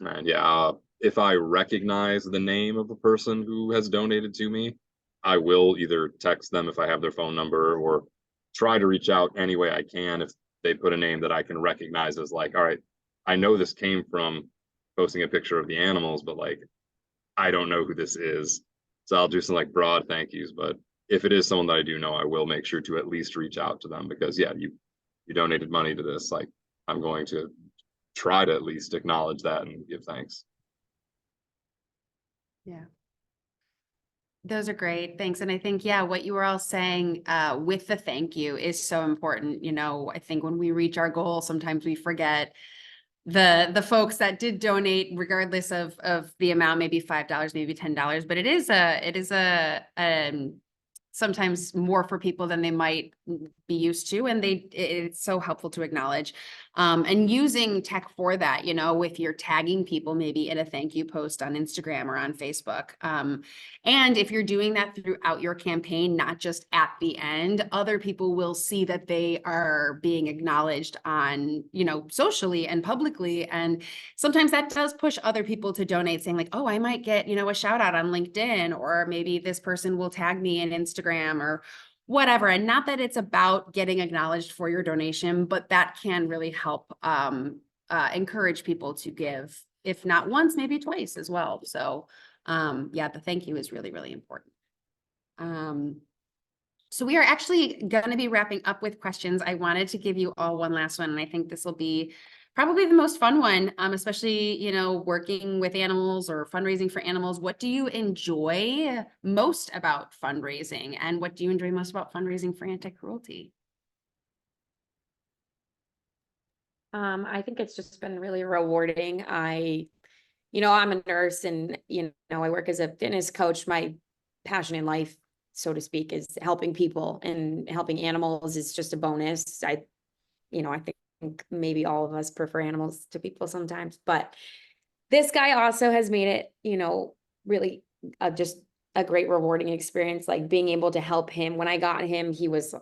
And yeah, if I recognize the name of a person who has donated to me, I will either text them if I have their phone number or try to reach out any way I can if they put a name that I can recognize as like, all right, I know this came from posting a picture of the animals, but like, I don't know who this is. So I'll do some like broad thank yous. But if it is someone that I do know, I will make sure to at least reach out to them because yeah, you donated money to this. Like I'm going to try to at least acknowledge that and give thanks. Yeah. Those are great. Thanks. And I think, yeah, what you were all saying with the thank you is so important. You know, I think when we reach our goal, sometimes we forget the folks that did donate, regardless of the amount, maybe $5, maybe $10, but it is sometimes more for people than they might be used to. And it's so helpful to acknowledge. And using tech for that, you know, if you're tagging people maybe in a thank you post on Instagram or on Facebook. And if you're doing that throughout your campaign, not just at the end, other people will see that they are being acknowledged on, you know, socially and publicly. And sometimes that does push other people to donate, saying like, oh, I might get, you know, a shout out on LinkedIn, or maybe this person will tag me in Instagram or whatever. And not that it's about getting acknowledged for your donation, but that can really help encourage people to give, if not once, maybe twice as well. So yeah, the thank you is really, really important. So we are actually going to be wrapping up with questions. I wanted to give you all one last one, and I think this will be probably the most fun one, especially, you know, working with animals or fundraising for animals. What do you enjoy most about fundraising, and what do you enjoy most about fundraising for anti-cruelty? I think it's just been really rewarding. You know, I'm a nurse and, you know, I work as a fitness coach. My passion in life, so to speak, is helping people, and helping animals is just a bonus. You know, I think maybe all of us prefer animals to people sometimes, but this guy also has made it, you know, really just a great rewarding experience, like being able to help him. When I got him, he was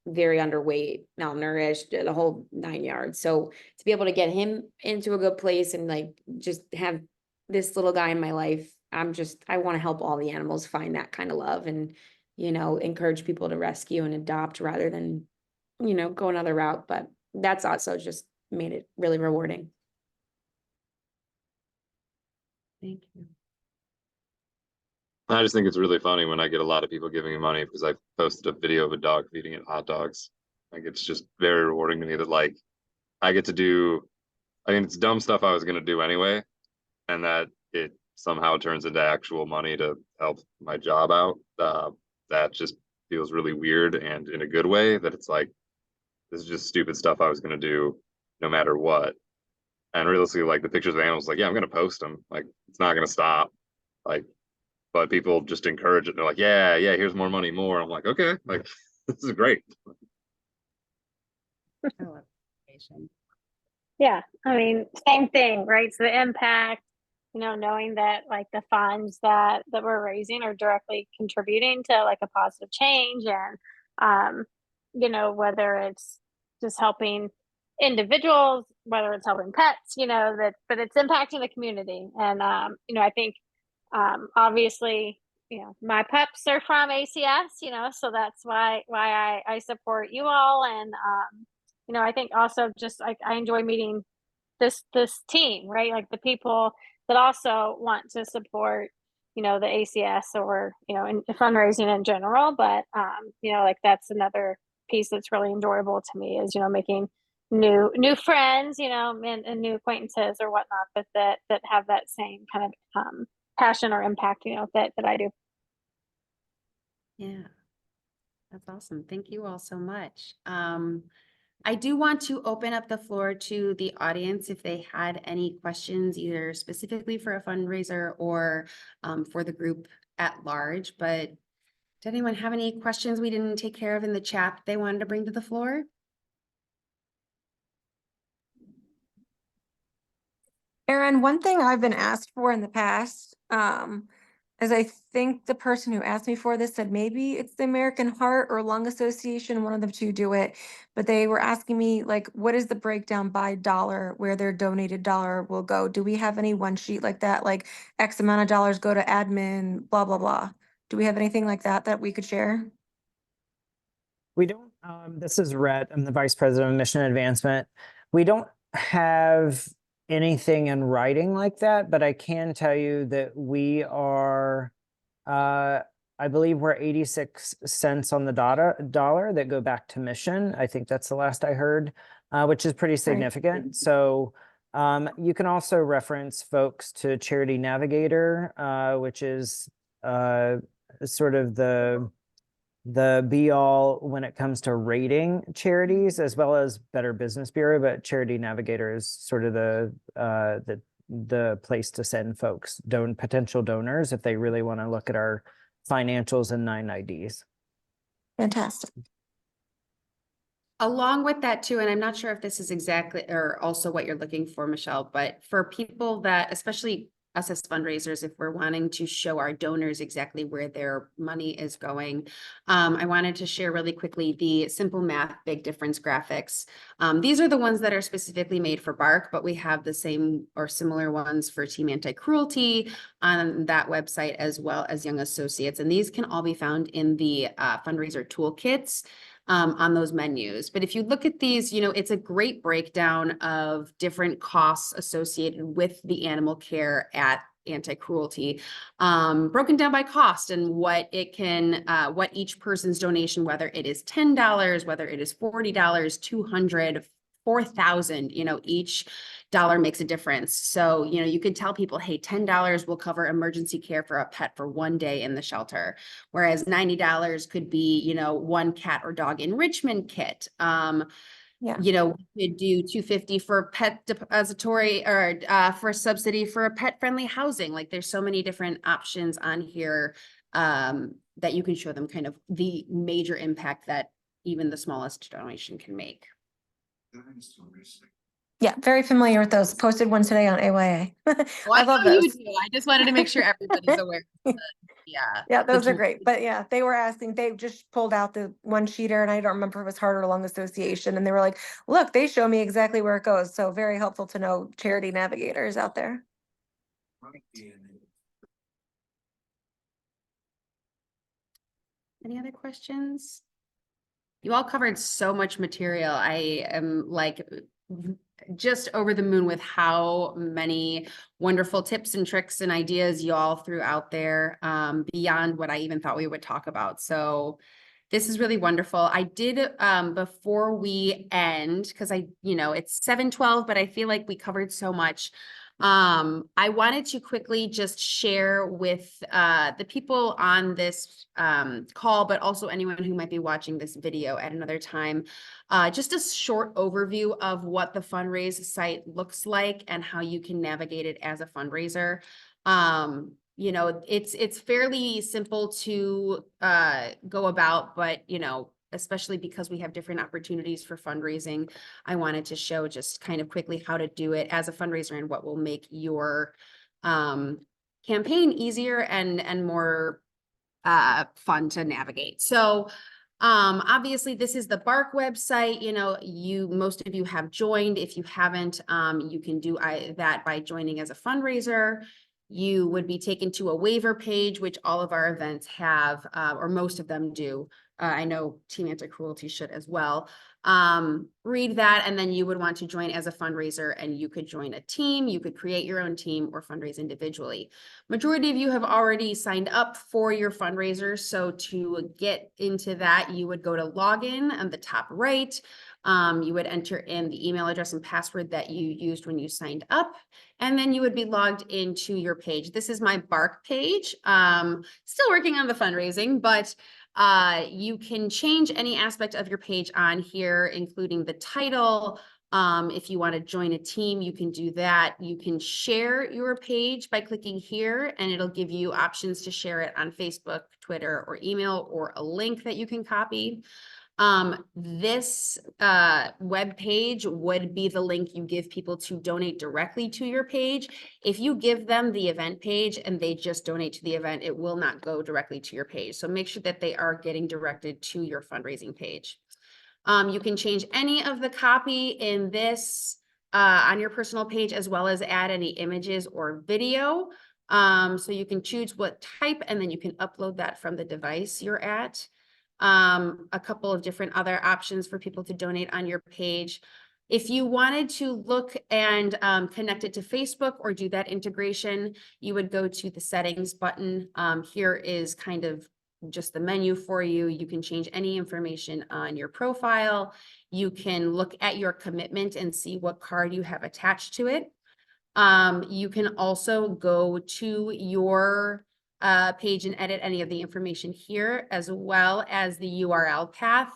very underweight, malnourished, the whole 9 yards. So to be able to get him into a good place and like just have this little guy in my life, I want to help all the animals find that kind of love, and, you know, encourage people to rescue and adopt rather than, you know, go another route. But that's also just made it really rewarding. Thank you. I just think it's really funny when I get a lot of people giving me money because I posted a video of a dog feeding it hot dogs. Like it's just very rewarding to me that like I get to do, I mean, it's dumb stuff I was going to do anyway, and that it somehow turns into actual money to help my job out. That just feels really weird, and in a good way, that it's like, this is just stupid stuff I was going to do no matter what. And realistically, like the pictures of animals, like, yeah, I'm going to post them. Like, it's not going to stop. Like, but people just encourage it. They're like, yeah, here's more money, more. I'm like, okay, like, this is great. I love it. Yeah, I mean, same thing, right? So the impact, you know, knowing that like the funds that we're raising are directly contributing to like a positive change, and you know, whether it's just helping individuals, whether it's helping pets, you know, that, but it's impacting the community. And you know, I think obviously, you know, my pups are from ACS, you know, so that's why I support you all. And you know, I think also just I enjoy meeting this team, right? Like the people that also want to support, you know, the ACS, or, you know, in fundraising in general. But you know, like that's another piece that's really enjoyable to me, is, you know, making new friends, you know, and new acquaintances or whatnot, but that have that same kind of passion or impact, you know, that I do. Yeah, that's awesome. Thank you all so much. I do want to open up the floor to the audience if they had any questions, either specifically for a fundraiser or for the group at large. But did anyone have any questions we didn't take care of in the chat they wanted to bring to the floor? Erin, one thing I've been asked for in the past, is I think the person who asked me for this said maybe it's the American Heart or Lung Association, one of the two do it. But they were asking me like, what is the breakdown by dollar where their donated dollar will go? Do we have any one sheet like that? Like X amount of dollars go to admin, blah, blah, blah. Do we have anything like that that we could share? We don't, this is Rhett, I'm the Vice President of Mission Advancement. We don't have anything in writing like that, but I can tell you that we are, I believe we're 86 cents on the dollar that go back to mission. I think that's the last I heard, which is pretty significant. So you can also reference folks to Charity Navigator, which is sort of the be all when it comes to rating charities, as well as Better Business Bureau, but Charity Navigator is sort of the place to send folks, potential donors, if they really want to look at our financials and 9 IDs. Fantastic. Along with that too, and I'm not sure if this is exactly or also what you're looking for, Michelle, but for people that, especially us as fundraisers, if we're wanting to show our donors exactly where their money is going, I wanted to share really quickly the simple math big difference graphics. These are the ones that are specifically made for BARC, but we have the same or similar ones for Team Anti-Cruelty on that website, as well as Young Associates. And these can all be found in the fundraiser toolkits on those menus. But if you look at these, it's a great breakdown of different costs associated with the animal care at Anti-Cruelty, broken down by cost and what it can, what each person's donation, whether it is $10, whether it is $40, $200, $4,000, each dollar makes a difference. So, you could tell people, hey, $10 will cover emergency care for a pet for one day in the shelter, whereas $90 could be, one cat or dog enrichment kit. Yeah. We could do $250 for pet depository or for a subsidy for a pet friendly housing. Like there's so many different options on here that you can show them kind of the major impact that even the smallest donation can make. Yeah, very familiar with those. Posted one today on AYA. Well, I love know you those. do. I just wanted to make sure everybody's aware. Yeah, those are tool. great. But yeah, they were asking, they just pulled out the one sheeter and I don't remember if it was Heart or Lung Association. And they were like, look, they show me exactly where it goes. So very helpful to know Charity Navigators out there. Any other questions? You all covered so much material. I am like just over the moon with how many wonderful tips and tricks and ideas y'all threw out there, beyond what I even thought we would talk about. So this is really wonderful. I did, before we end, because it's 7:12, but I feel like we covered so much. I wanted to quickly just share with the people on this call, but also anyone who might be watching this video at another time, just a short overview of what the Fundraise site looks like and how you can navigate it as a fundraiser. It's fairly simple to go about, but especially because we have different opportunities for fundraising, I wanted to show just kind of quickly how to do it as a fundraiser and what will make your campaign easier and more fun to navigate. So obviously this is the BARC website. Most of you have joined. If you haven't, you can do that by joining as a fundraiser. You would be taken to a waiver page, which all of our events have, or most of them do. I know Team Anti-Cruelty should as well. Read that, and then you would want to join as a fundraiser, and you could join a team, you could create your own team or fundraise individually. Majority of you have already signed up for your fundraisers, so to get into that, you would go to login on the top right. You would enter in the email address and password that you used when you signed up, and then you would be logged into your page. This is my BARC page. Still working on the fundraising, but You can change any aspect of your page on here, including the title. If you want to join a team, you can do that. You can share your page by clicking here, and it'll give you options to share it on Facebook, Twitter, or email, or a link that you can copy. This web page would be the link you give people to donate directly to your page. If you give them the event page and they just donate to the event, it will not go directly to your page. So make sure that they are getting directed to your fundraising page. You can change any of the copy in this on your personal page, as well as add any images or video. So you can choose what type, and then you can upload that from the device you're at. A couple of different other options for people to donate on your page. If you wanted to look and connect it to Facebook or do that integration, you would go to the settings button. Here is kind of just the menu for you. You can change any information on your profile. You can look at your commitment and see what card you have attached to it. You can also go to your page and edit any of the information here, as well as the URL path.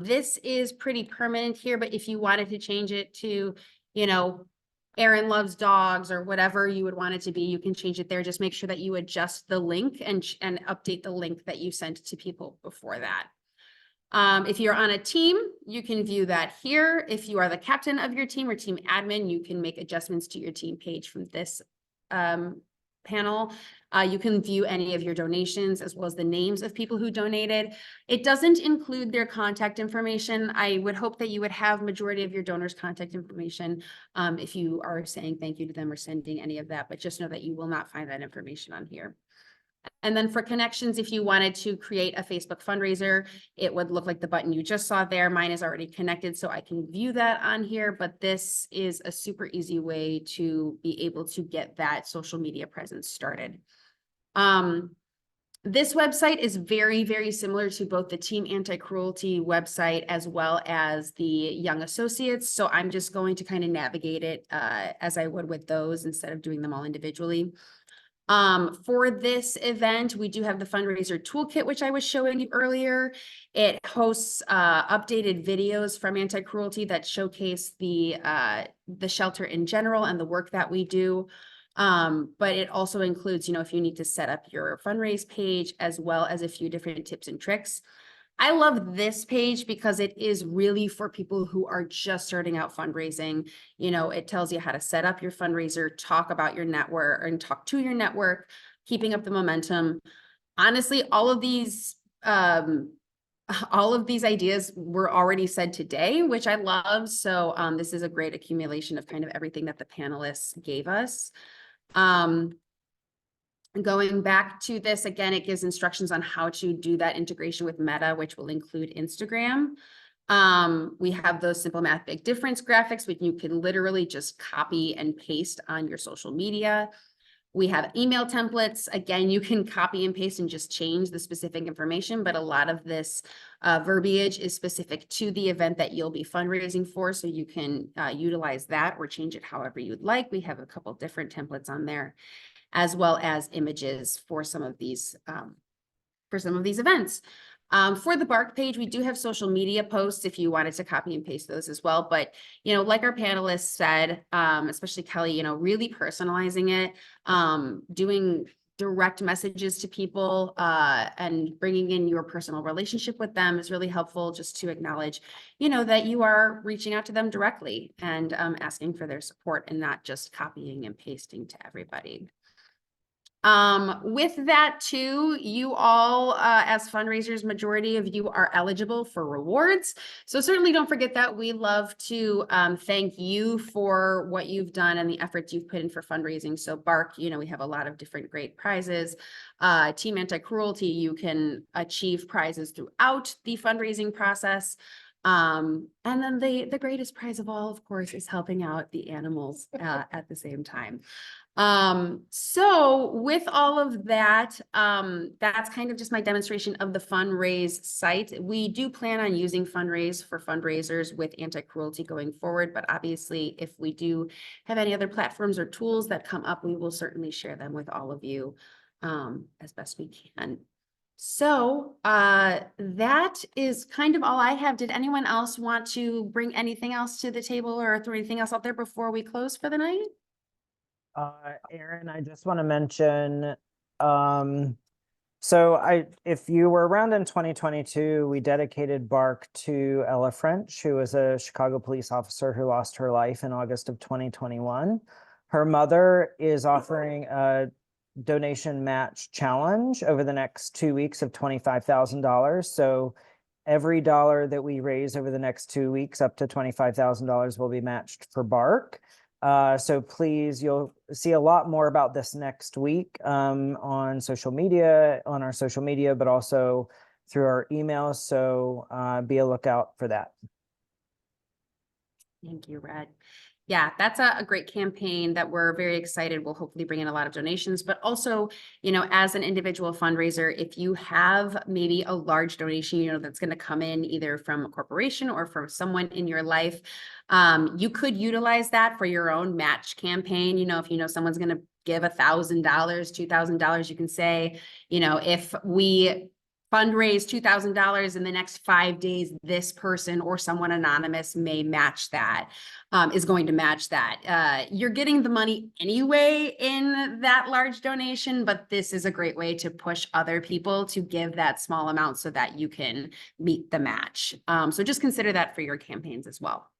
This is pretty permanent here, but if you wanted to change it to, you know, Aaron loves dogs or whatever you would want it to be, you can change it there. Just make sure that you adjust the link and update the link that you sent to people before that. If you're on a team, you can view that here. If you are the captain of your team or team admin, you can make adjustments to your team page from this panel. You can view any of your donations, as well as the names of people who donated. It doesn't include their contact information. I would hope that you would have majority of your donors' contact information if you are saying thank you to them or sending any of that, but just know that you will not find that information on here. And then for connections, if you wanted to create a Facebook fundraiser, it would look like the button you just saw there. Mine is already connected, so I can view that on here, but this is a super easy way to be able to get that social media presence started. This website is very, very similar to both the Team Anti-Cruelty website as well as the Young Associates. So I'm just going to kind of navigate it as I would with those instead of doing them all individually. For this event, we do have the fundraiser toolkit, which I was showing you earlier. It hosts updated videos from Anti-Cruelty that showcase the shelter in general and the work that we do. But it also includes, you know, if you need to set up your fundraise page, as well as a few different tips and tricks. I love this page because it is really for people who are just starting out fundraising. You know, it tells you how to set up your fundraiser, talk about your network, and talk to your network, keeping up the momentum. Honestly, all of these ideas were already said today, which I love. So this is a great accumulation of kind of everything that the panelists gave us. Going back to this again, it gives instructions on how to do that integration with Meta, which will include Instagram. We have those simple math big difference graphics, which you can literally just copy and paste on your social media. We have email templates. Again, you can copy and paste and just change the specific information, but a lot of this verbiage is specific to the event that you'll be fundraising for, so you can utilize that or change it however you'd like. We have a couple different templates on there, as well as images for some of these events. For the Bark page, we do have social media posts if you wanted to copy and paste those as well. But, you know, like our panelists said, especially Kelly, you know, really personalizing it, doing direct messages to people and bringing in your personal relationship with them is really helpful, just to acknowledge, you know, that you are reaching out to them directly and asking for their support and not just copying and pasting to everybody. With that too, you all, as fundraisers, majority of you are eligible for rewards. So certainly don't forget that. We love to thank you for what you've done and the efforts you've put in for fundraising. So Bark, you know, we have a lot of different great prizes. Team Anti-Cruelty, you can achieve prizes throughout the fundraising process. And then the greatest prize of all, of course, is helping out the animals at the same time. So with all of that, that's kind of just my demonstration of the Fundraise site. We do plan on using Fundraise for fundraisers with Anti-Cruelty going forward, but obviously if we do have any other platforms or tools that come up, we will certainly share them with all of you as best we can. So that is kind of all I have. Did anyone else want to bring anything else to the table or throw anything else out there before we close for the night? Aaron, I just want to mention, so if you were around in 2022, we dedicated Bark to Ella French, who was a Chicago police officer who lost her life in August of 2021. Her mother is offering a donation match challenge over the next 2 weeks of $25,000. So every dollar that we raise over the next 2 weeks, up to $25,000, will be matched for Bark. So please, you'll see a lot more about this next week on our social media, but also through our emails. So be a lookout for that. Thank you, Red. Yeah, that's a great campaign that we're very excited. We'll hopefully bring in a lot of donations, but also, as an individual fundraiser, if you have maybe a large donation, that's going to come in either from a corporation or from someone in your life, you could utilize that for your own match campaign. If someone's going to give $1,000, $2,000, you can say, if we fundraise $2,000 in the next 5 days, this person or someone anonymous may match that, is going to match that. You're getting the money anyway in that large donation, but this is a great way to push other people to give that small amount so that you can meet the match. So just consider that for your campaigns as well.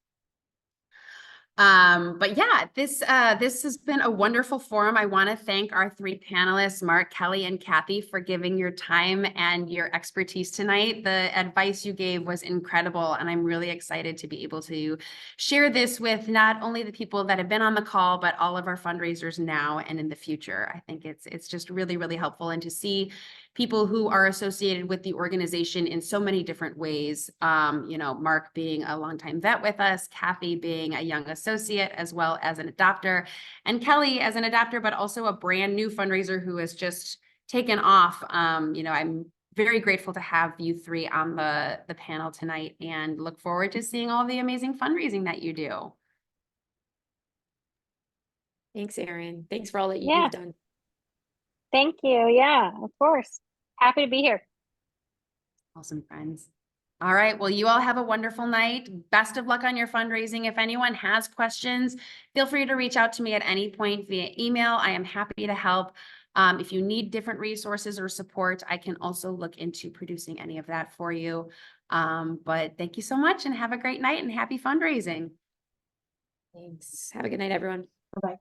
But yeah, this has been a wonderful forum. I want to thank our 3 panelists, Mark, Kelly, and Kathy, for giving your time and your expertise tonight. The advice you gave was incredible, and I'm really excited to be able to share this with not only the people that have been on the call, but all of our fundraisers now and in the future. I think it's just really, really helpful, and to see people who are associated with the organization in so many different ways. Mark being a longtime vet with us, Kathy being a young associate as well as an adopter, and Kelly as an adopter, but also a brand new fundraiser who has just taken off. I'm very grateful to have you 3 on the panel tonight, and look forward to seeing all the amazing fundraising that you do. Thanks, Erin. Thanks for all that Yeah. you've done. Thank you. Yeah, of course. Happy to be here. Awesome, friends. All right. Well, you all have a wonderful night. Best of luck on your fundraising. If anyone has questions, feel free to reach out to me at any point via email. I am happy to help. If you need different resources or support, I can also look into producing any of that for you. But thank you so much, and have a great night, and happy fundraising. Thanks. Have a good night, everyone. Bye-bye.